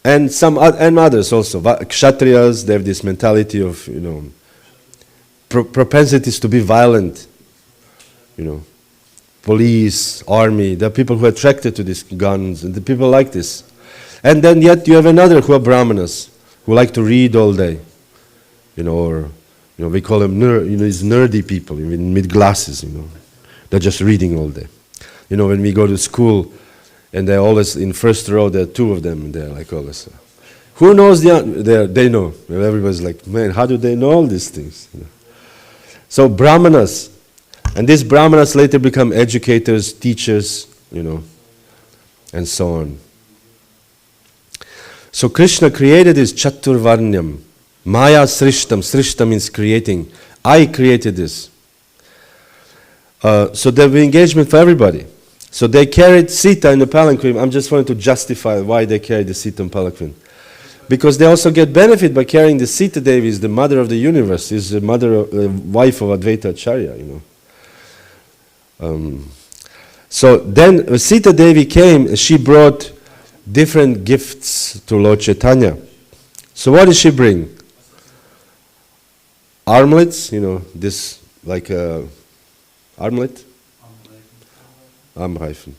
And and others also. Kshatriyas, they have this mentality of, propensities to be violent. Police, army, there are people who are attracted to these guns, and the people like this. And then yet you have another who are brahmanas, who like to read all day. Or we call them these nerdy people, even with glasses, They're just reading all day. When we go to school, and they're always in first row, there are two of them, and they're like always. Who knows they know. Everybody's like, man, how do they know all these things? So brahmanas, and these brahmanas later become educators, teachers, and so on. So Krishna created this Chaturvarnyam. Maya Srishtam. Srishtam means creating. I created this. So there will be engagement for everybody. So they carried Sita in the palanquin. I'm just wanting to justify why they carried the Sita in palanquin. Because they also get benefit by carrying the Sita Devi, is the mother of the universe, is the wife of Advaita Acharya, So then when Sita Devi came, she brought different gifts to Lord Chaitanya. So what did she bring? Armlets, this like armlet? Armreifen.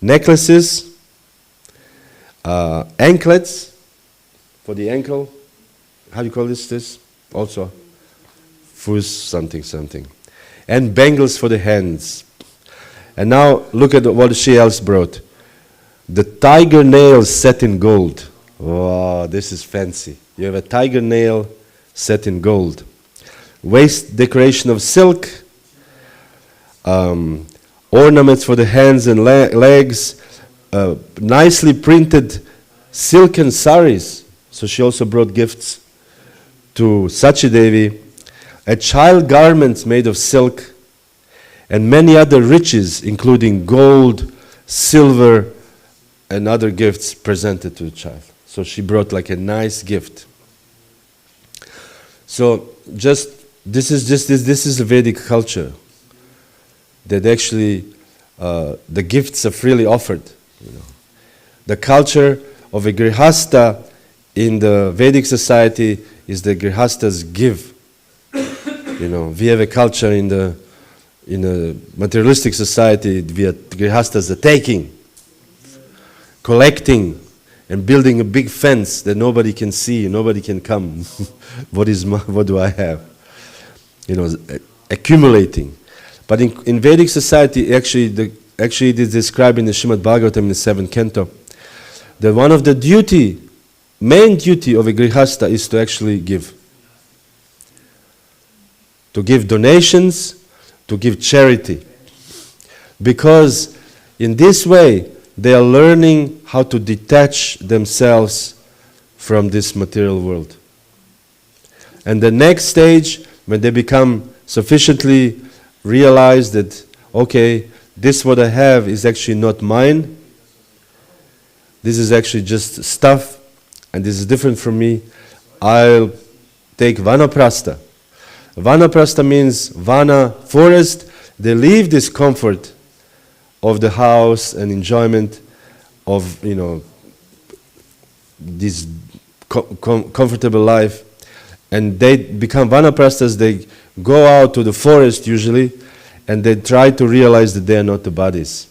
Necklaces, anklets for the ankle. How do you call this? Also, Fuß something. And bangles for the hands. And now look at what she else brought. The tiger nail set in gold. Wow, this is fancy. You have a tiger nail set in gold. Waist decoration of silk. Ornaments for the hands and legs. Nicely printed silken saris. So she also brought gifts to Sachi Devi. A child garments made of silk. And many other riches, including gold, silver, and other gifts presented to the child. So she brought like a nice gift. So this is a Vedic culture. That actually the gifts are freely offered. The culture of a grihasta in the Vedic society is the grihastas give. We have a culture in a materialistic society, grihastas are taking, collecting, and building a big fence that nobody can see, nobody can come. What do I have? Accumulating. But in Vedic society, actually it is described in the Srimad Bhagavatam in the 7th canto, that one of the main duty of a grihasta is to actually give. To give donations, to give charity. Because in this way, they are learning how to detach themselves from this material world. And the next stage, when they become sufficiently realized that, okay, this what I have is actually not mine, this is actually just stuff, and this is different from me, I'll take vanaprastha. Vanaprastha means vana, forest. They leave this comfort of the house and enjoyment of, this comfortable life. And they become vanaprasthas, they go out to the forest usually, and they try to realize that they are not the bodies.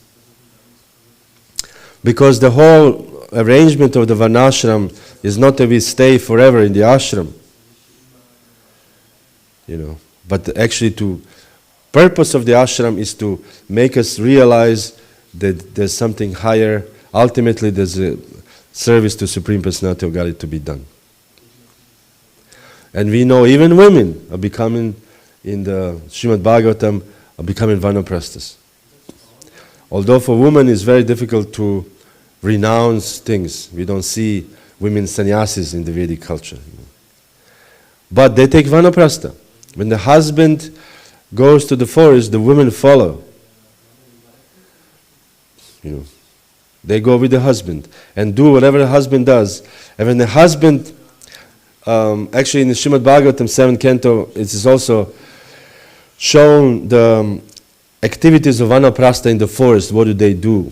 Because the whole arrangement of the varnashram is not that we stay forever in the ashram. But actually purpose of the ashram is to make us realize that there's something higher. Ultimately, there's a service to Supreme Personality of Godhead to be done. And we know even women are becoming, in the Srimad Bhagavatam, are becoming vanaprasthas. Although for women it's very difficult to renounce things. We don't see women sannyasis in the Vedic culture. But they take vanaprastha. When the husband goes to the forest, the women follow. They go with the husband and do whatever the husband does. And when the husband, actually in the Srimad Bhagavatam 7th canto, it is also shown the activities of vanaprastha in the forest. What do they do?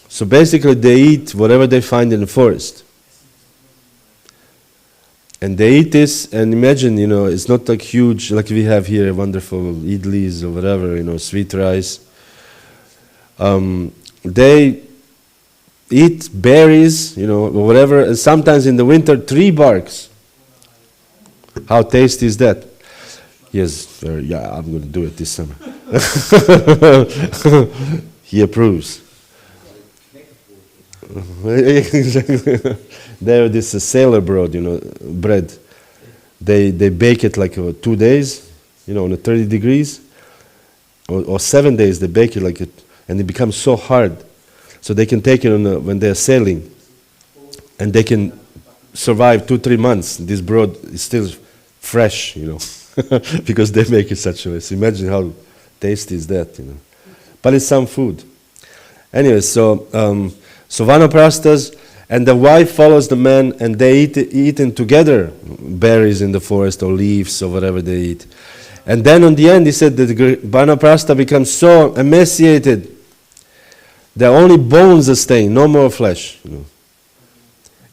So basically they eat whatever they find in the forest. And they eat this, and imagine, it's not like huge, like we have here, wonderful idlis or whatever, sweet rice. They eat berries, or whatever, and sometimes in the winter, tree barks. How tasty is that? Yes, I'm going to do it this summer. He approves. Exactly. There, this sailor bread. They bake it like 2 days, on 30 degrees, or 7 days. They bake it like it, and it becomes so hard, so they can take it when they're sailing, and they can survive 2-3 months. This bread is still fresh, because they make it such a way. So imagine how tasty is that, But it's some food. Anyway, so vanaprasthas, and the wife follows the man, and they eating together berries in the forest or leaves or whatever they eat. And then on the end, he said that the vanaprastha becomes so emaciated that only bones are staying, no more flesh.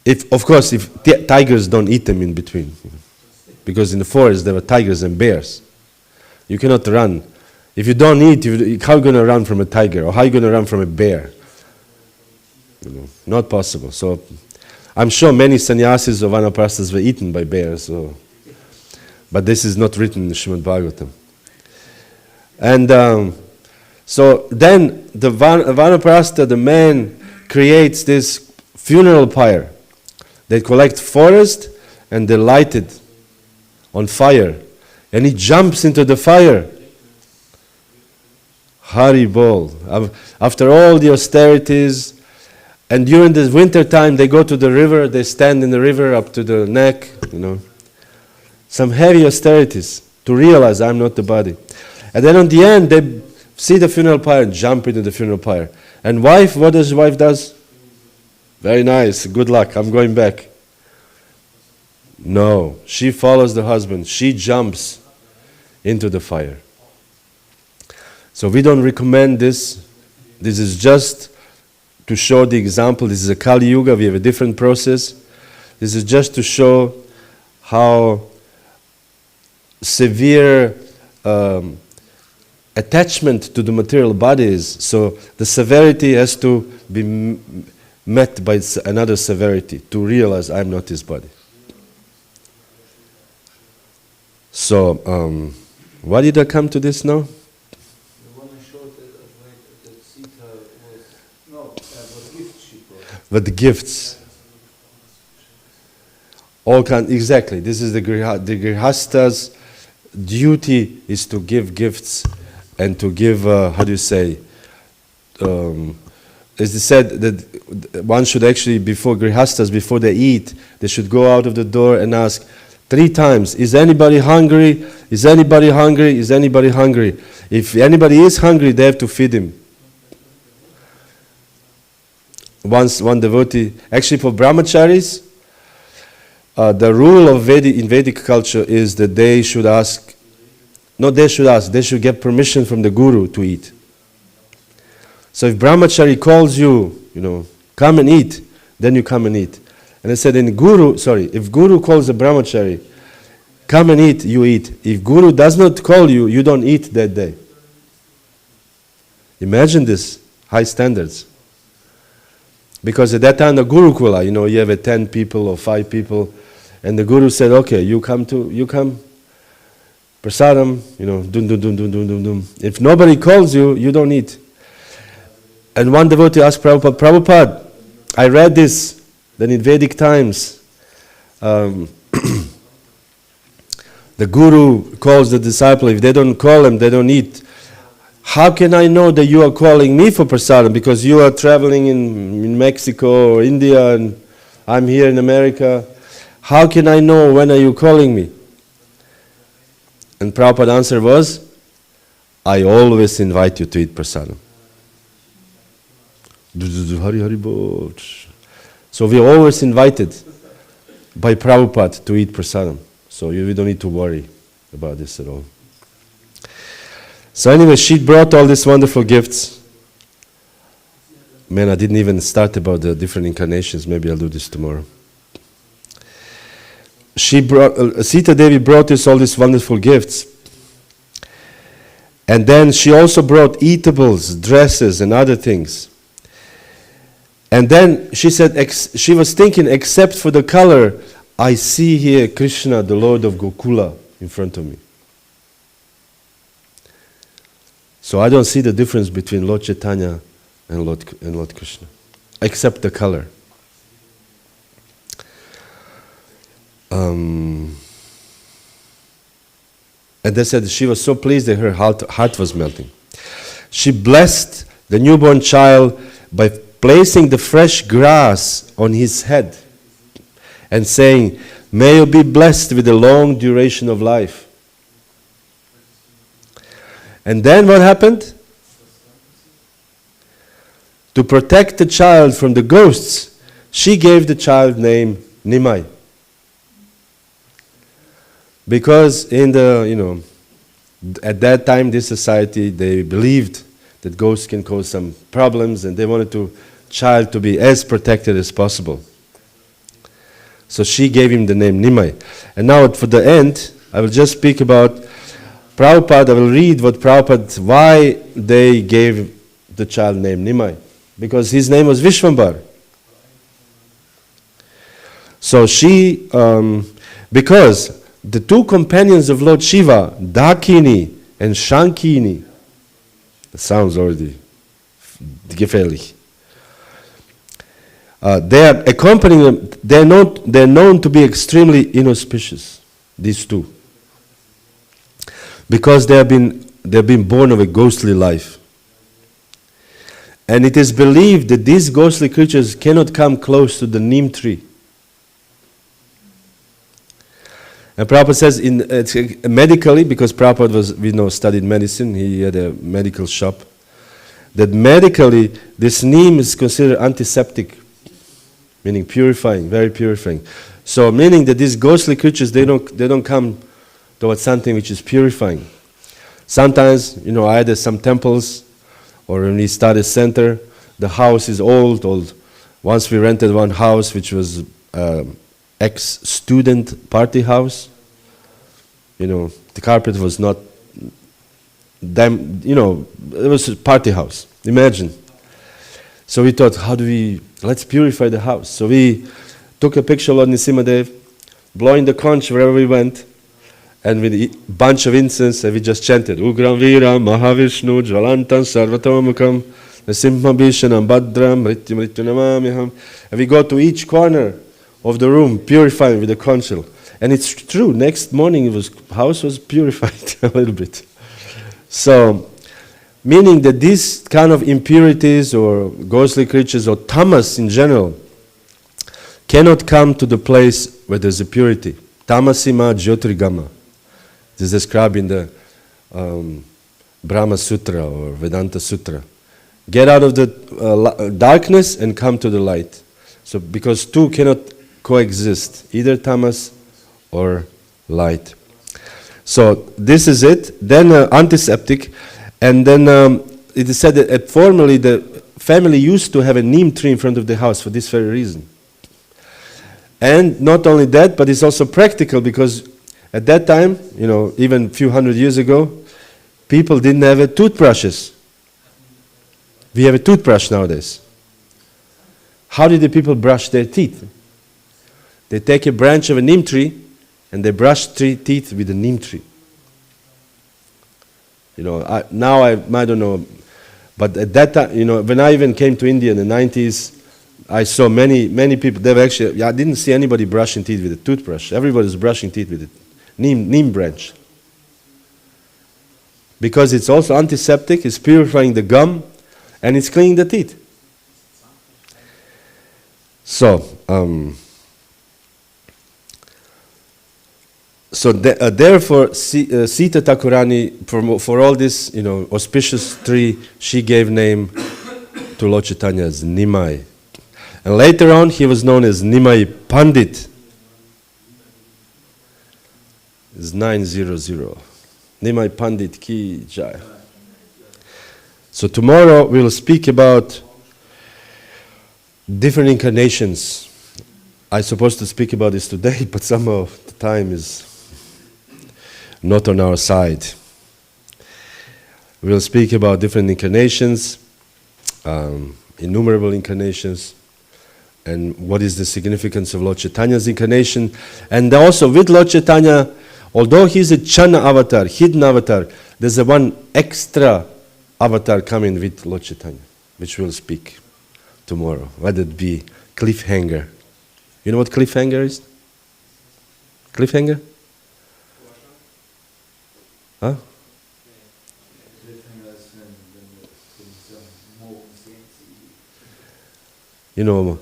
If tigers don't eat them in between, because in the forest there were tigers and bears. You cannot run. If you don't eat, how are you going to run from a tiger, or how are you going to run from a bear? Not possible. So I'm sure many sannyasis or vanaprasthas were eaten by bears. But this is not written in the Srimad Bhagavatam. And so then the vanaprastha, the man, creates this funeral pyre. They collect forest and they light it on fire. And he jumps into the fire. Hari Bol. After all the austerities, and during the winter time, they go to the river, they stand in the river up to the neck, Some heavy austerities to realize I'm not the body. And then on the end, they see the funeral pyre and jump into the funeral pyre. And wife, what does wife does? Very nice, good luck, I'm going back. No, she follows the husband. She jumps into the fire. So we don't recommend this. This is just to show the example. This is a Kali Yuga. We have a different process. This is just to show how severe attachment to the material body is. So the severity has to be met by another severity to realize I'm not this body. So, why did I come to this now? The one I showed that Sita was, what gifts she brought. But the gifts. Exactly. This is the Grihasta's duty is to give gifts and to give, as they said, that one should actually, before Grihastas, before they eat, they should go out of the door and ask 3 times, is anybody hungry? Is anybody hungry? Is anybody hungry? If anybody is hungry, they have to feed him. Once one devotee, actually for brahmacharis, the rule of in Vedic culture is that they should get permission from the guru to eat. So if brahmachari calls you, come and eat, then you come and eat. And I said, if guru calls a brahmachari, come and eat, you eat. If guru does not call you, you don't eat that day. Imagine this, high standards. Because at that time, the Gurukula, you have 10 people or 5 people, and the guru said, okay, you come, prasadam, dum. If nobody calls you, you don't eat. And one devotee asked Prabhupada, I read this, then in Vedic times, the guru calls the disciple. If they don't call him, they don't eat. How can I know that you are calling me for prasadam? Because you are traveling in Mexico or India and I'm here in America. How can I know when are you calling me? And Prabhupada's answer was, I always invite you to eat prasadam. Hari Hari Bol. So we are always invited by Prabhupada to eat prasadam. So we don't need to worry about this at all. So anyway, she brought all these wonderful gifts. Man, I didn't even start about the different incarnations. Maybe I'll do this tomorrow. Sita Devi brought us all these wonderful gifts. And then she also brought eatables, dresses, and other things. And then she said, she was thinking, except for the color, I see here Krishna, the Lord of Gokula, in front of me. So I don't see the difference between Lord Chaitanya and Lord Krishna, except the color. And they said she was so pleased that her heart was melting. She blessed the newborn child by placing the fresh grass on his head and saying, "May you be blessed with a long duration of life." And then what happened? To protect the child from the ghosts, she gave the child name Nimai. Because in the, at that time, this society, they believed that ghosts can cause some problems, and they wanted the child to be as protected as possible. So she gave him the name Nimai. And now for the end, I will just speak about Prabhupada. I will read what Prabhupada, why they gave the child name Nimai. Because his name was Vishwambar. So she, because the two companions of Lord Shiva, Dakini and Shankini, that sounds already gefährlich. They are accompanying them. They're known to be extremely inauspicious. These two, because they have been born of a ghostly life, and it is believed that these ghostly creatures cannot come close to the neem tree. And Prabhupada says, medically, because Prabhupada studied medicine, he had a medical shop, that medically this neem is considered antiseptic, meaning purifying, very purifying. So meaning that these ghostly creatures, they don't come towards something which is purifying. Sometimes, either some temples, or when we start a center, the house is old. Once we rented one house which was ex-student party house. The carpet was not it was a party house. Imagine. So we thought, let's purify the house. So we took a picture of Lord Nrsimhadev, blowing the conch wherever we went, and with a bunch of incense, and we just chanted, Ugram Vira, Mahavishnu, Jvalantam, Sarvatamukam, Nrsimhabhishanam, Bhadram, Mrityu Mrityu Namamiham. And we go to each corner of the room, purifying with the conch. And it's true, next morning house was purified a little bit. So, meaning that these kind of impurities or ghostly creatures or tamas in general cannot come to the place where there's a purity. Tamasima Jyotirgama. This is described in the Brahma Sutra or Vedanta Sutra. Get out of the darkness and come to the light. So, because two cannot coexist, either tamas or light. So this is it. Then antiseptic, and then it is said that formerly the family used to have a neem tree in front of the house for this very reason. And not only that, but it's also practical because at that time, even a few hundred years ago, people didn't have toothbrushes. We have a toothbrush nowadays. How did the people brush their teeth? They take a branch of a neem tree and they brush teeth with the neem tree. Now I don't know, but at that time, when I even came to India in the 90s, I saw many people. They were actually, I didn't see anybody brushing teeth with a toothbrush. Everybody was brushing teeth with a neem branch. Because it's also antiseptic, it's purifying the gum, and it's cleaning the teeth. So, therefore, Sita Thakurani, for all this, auspicious tree, she gave name to Lord Chaitanya as Nimai. And later on, he was known as Nimai Pandit. It's 900. Nimai Pandit ki Jaya. So tomorrow we will speak about different incarnations. I'm supposed to speak about this today, but somehow the time is not on our side. We'll speak about different incarnations, innumerable incarnations, and what is the significance of Lord Chaitanya's incarnation. And also with Lord Chaitanya, although he's a Chana avatar, hidden avatar, there's a one extra avatar coming with Lord Chaitanya, which we'll speak tomorrow, whether it be cliffhanger. You know what cliffhanger is? Cliffhanger? Huh? You know,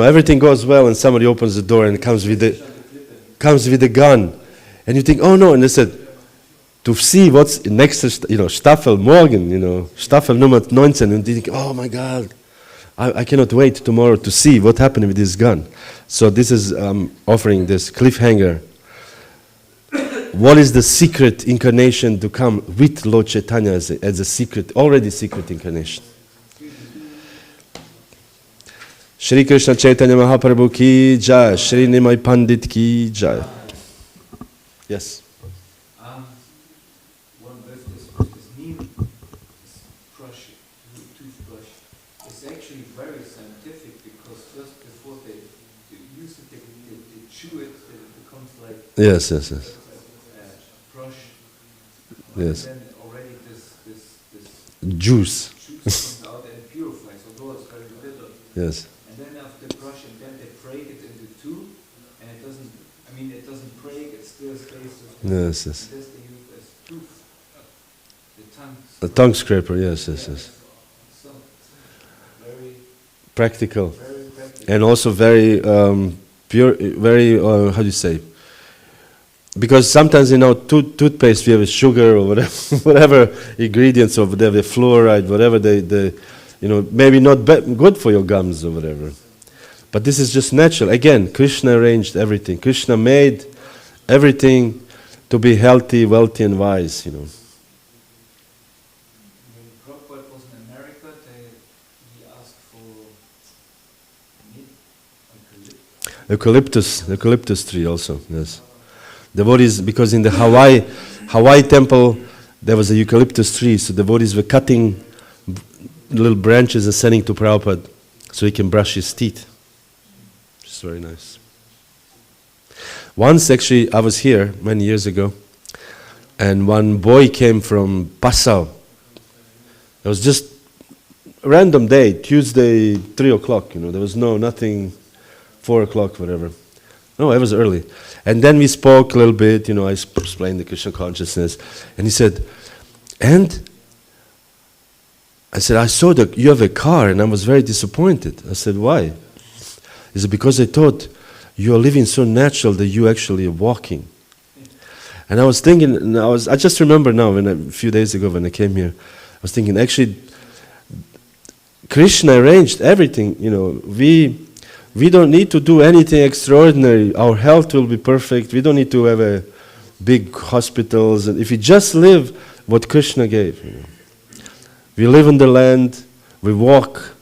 everything goes well and somebody opens the door and comes with a gun. And you think, oh no, and they said, to see what's next, Staffel morgen, Staffel Nummer 19, and you think, oh my God, I cannot wait tomorrow to see what happened with this gun. So this is offering this cliffhanger. What is the secret incarnation to come with Lord Chaitanya as a secret, already secret incarnation? Shri Krishna Chaitanya Mahaprabhu ki Jaya, Shri Nimai Pandit ki Jaya. Yes. One with this neem toothbrush is actually very scientific, because just before they use it, they chew it, it becomes like Yes. brush. Yes. And then already this Juice. comes out and purifies, although it's very bitter. Yes. And then after brushing, then they break it into two, and it doesn't break, it still stays with the Yes. This they use as tooth, the tongue. A tongue scraper, yes. So, very Practical. practical. And also very pure, very, how do you say? Because sometimes in our toothpaste we have sugar or whatever ingredients, or whatever, fluoride, whatever they maybe not good for your gums or whatever. But this is just natural. Again, Krishna arranged everything. Krishna made everything to be healthy, wealthy, and wise. When Prabhupada was in America, he asked for Eucalyptus tree also. Yes. Devotees, because in the Hawaii temple there was a eucalyptus tree, so devotees were cutting little branches and sending to Prabhupada so he can brush his teeth. It's very nice. Once actually I was here many years ago, and one boy came from Passau. It was just a random day, Tuesday, 3 o'clock, there was nothing, 4 o'clock, whatever. No, it was early. And then we spoke a little bit, I explained the Krishna consciousness, and he said, and? I said, I saw that you have a car, and I was very disappointed. I said, why? He said, because I thought you are living so natural that you actually are walking. And I was thinking, I just remember now, a few days ago when I came here, I was thinking, actually, Krishna arranged everything, we don't need to do anything extraordinary. Our health will be perfect. We don't need to have a big hospitals. And if we just live what Krishna gave, we live in the land, we walk,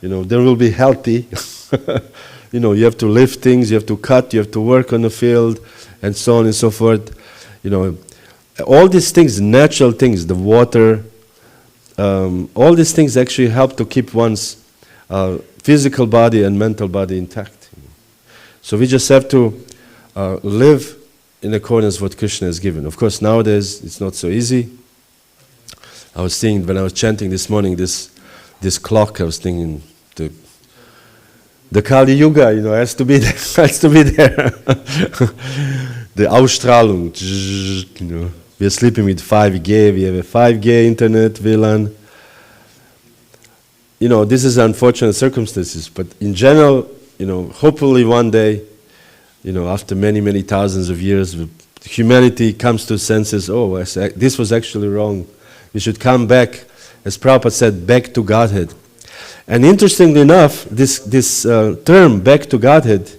there will be healthy. You have to lift things, you have to cut, you have to work on the field, and so on and so forth. All these things, natural things, the water, all these things actually help to keep one's physical body and mental body intact. So we just have to live in accordance with what Krishna has given. Of course, nowadays it's not so easy. I was thinking, when I was chanting this morning, this clock, I was thinking, the Kali Yuga, has to be there. Has to be there. The Ausstrahlung, we are sleeping with 5G, we have a 5G internet, VLAN. This is unfortunate circumstances, but in general, hopefully one day, after many, many thousands of years, humanity comes to senses, this was actually wrong. We should come back, as Prabhupada said, back to Godhead. And interestingly enough, this term, back to Godhead,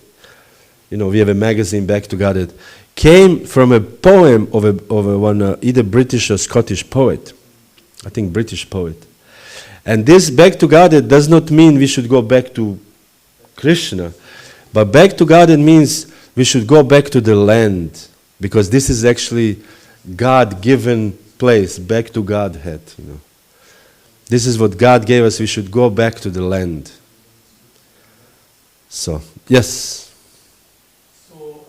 we have a magazine, Back to Godhead, came from a poem of one either British or Scottish poet. I think British poet. And this back to Godhead does not mean we should go back to Krishna. But back to Godhead means we should go back to the land. Because this is actually God-given place, back to Godhead. This is what God gave us. We should go back to the land. So, yes? So,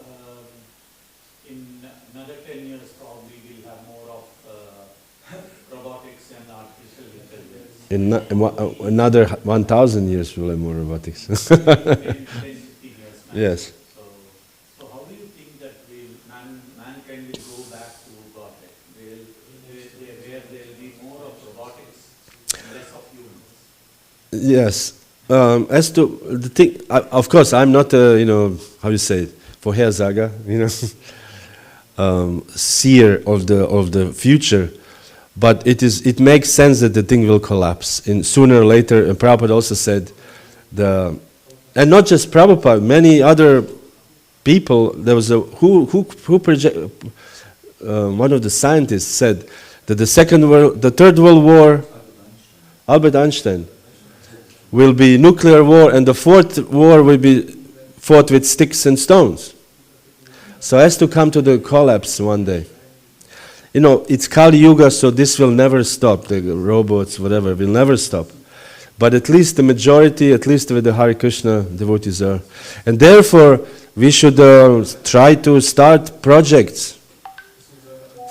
in another 10 years, probably we'll have more of robotics and artificial intelligence. In another 1,000 years, we'll have more robotics. 10, 15 years. Yes. So how do you think that mankind will go back to Godhead? Where there will be more of robotics and less of humans? Yes. As to the thing, of course, I'm not a, how you say it, Vorhersager, seer of the future, but it makes sense that the thing will collapse sooner or later. And Prabhupada also said, and not just Prabhupada, many other people. There was one of the scientists said that the Third World War, Albert Einstein, will be nuclear war, and the fourth war will be fought with sticks and stones. So it has to come to the collapse one day. It's Kali Yuga, so this will never stop. The robots, whatever, will never stop. But at least the majority, at least with the Hare Krishna devotees are. And therefore, we should try to start projects,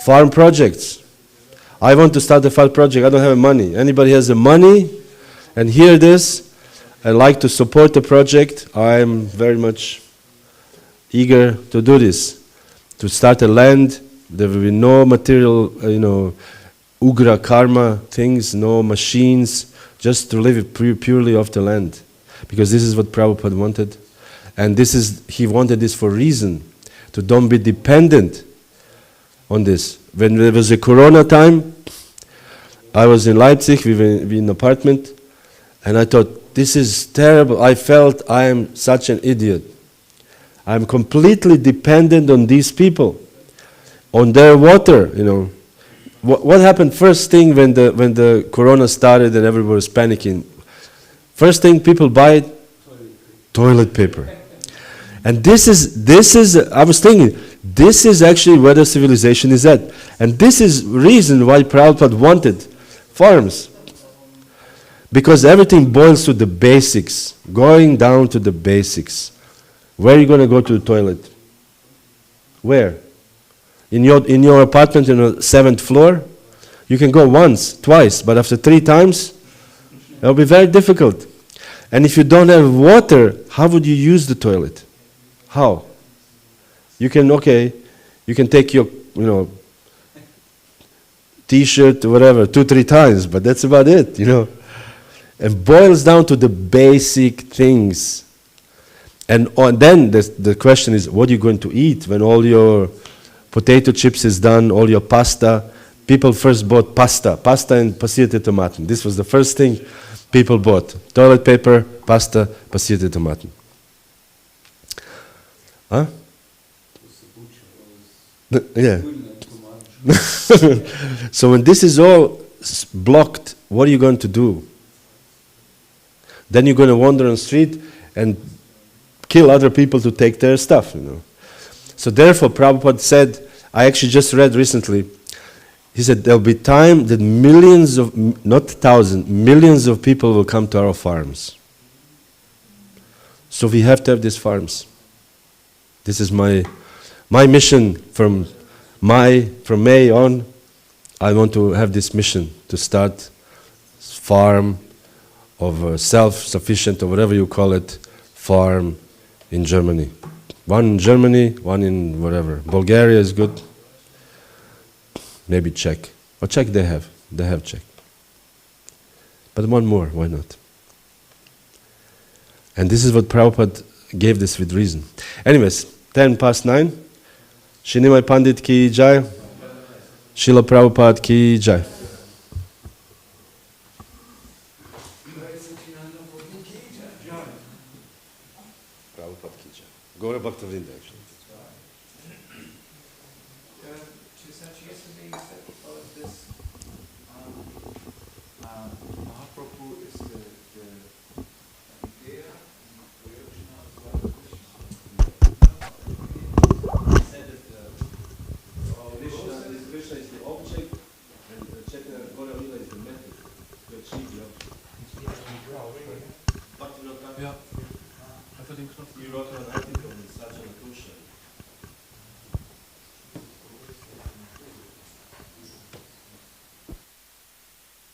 farm projects. I want to start a farm project. I don't have money. Anybody has the money and hear this and like to support the project, I am very much eager to do this. To start a land, there will be no material, ugra karma things, no machines, just to live it purely off the land. Because this is what Prabhupada wanted. And he wanted this for a reason, to don't be dependent on this. When there was a corona time, I was in Leipzig, we were in an apartment, and I thought, this is terrible. I felt I am such an idiot. I'm completely dependent on these people, on their water, What happened first thing when the corona started and everybody was panicking? First thing people buy toilet paper. And this is I was thinking, this is actually where the civilization is at. And this is reason why Prabhupada wanted farms. Because everything boils to the basics, going down to the basics. Where are you going to go to the toilet? Where? In your apartment on the 7th floor? You can go once, twice, but after 3 times, it will be very difficult. And if you don't have water, how would you use the toilet? How? You can take your, t-shirt, whatever, 2-3 times, but that's about it, It boils down to the basic things. And then the question is, what are you going to eat when all your potato chips is done, all your pasta? People first bought pasta and passata tomaten. This was the first thing people bought. Toilet paper, pasta, passata tomaten. Huh? Yeah. So when this is all blocked, what are you going to do? Then you're going to wander on the street and kill other people to take their stuff, So therefore, Prabhupada said, I actually just read recently, he said there'll be time that millions of, not thousands, millions of people will come to our farms. So we have to have these farms. This is my mission from May on. I want to have this mission to start farm of self-sufficient or whatever you call it, farm in Germany. One in Germany, one in whatever. Bulgaria is good. Maybe Czech. Or Czech they have Czech. But one more, why not? And this is what Prabhupada gave this with reason. Anyways, 9:10. Shinimai Pandit ki Jaya. Srila Prabhupada ki Jaya. Prabhupada ki Jaya. Gaura Bhaktivinoda actually. Yesterday you said about this Mahaprabhu Ja, even den Knopf. Die wrote an article in Sacinandana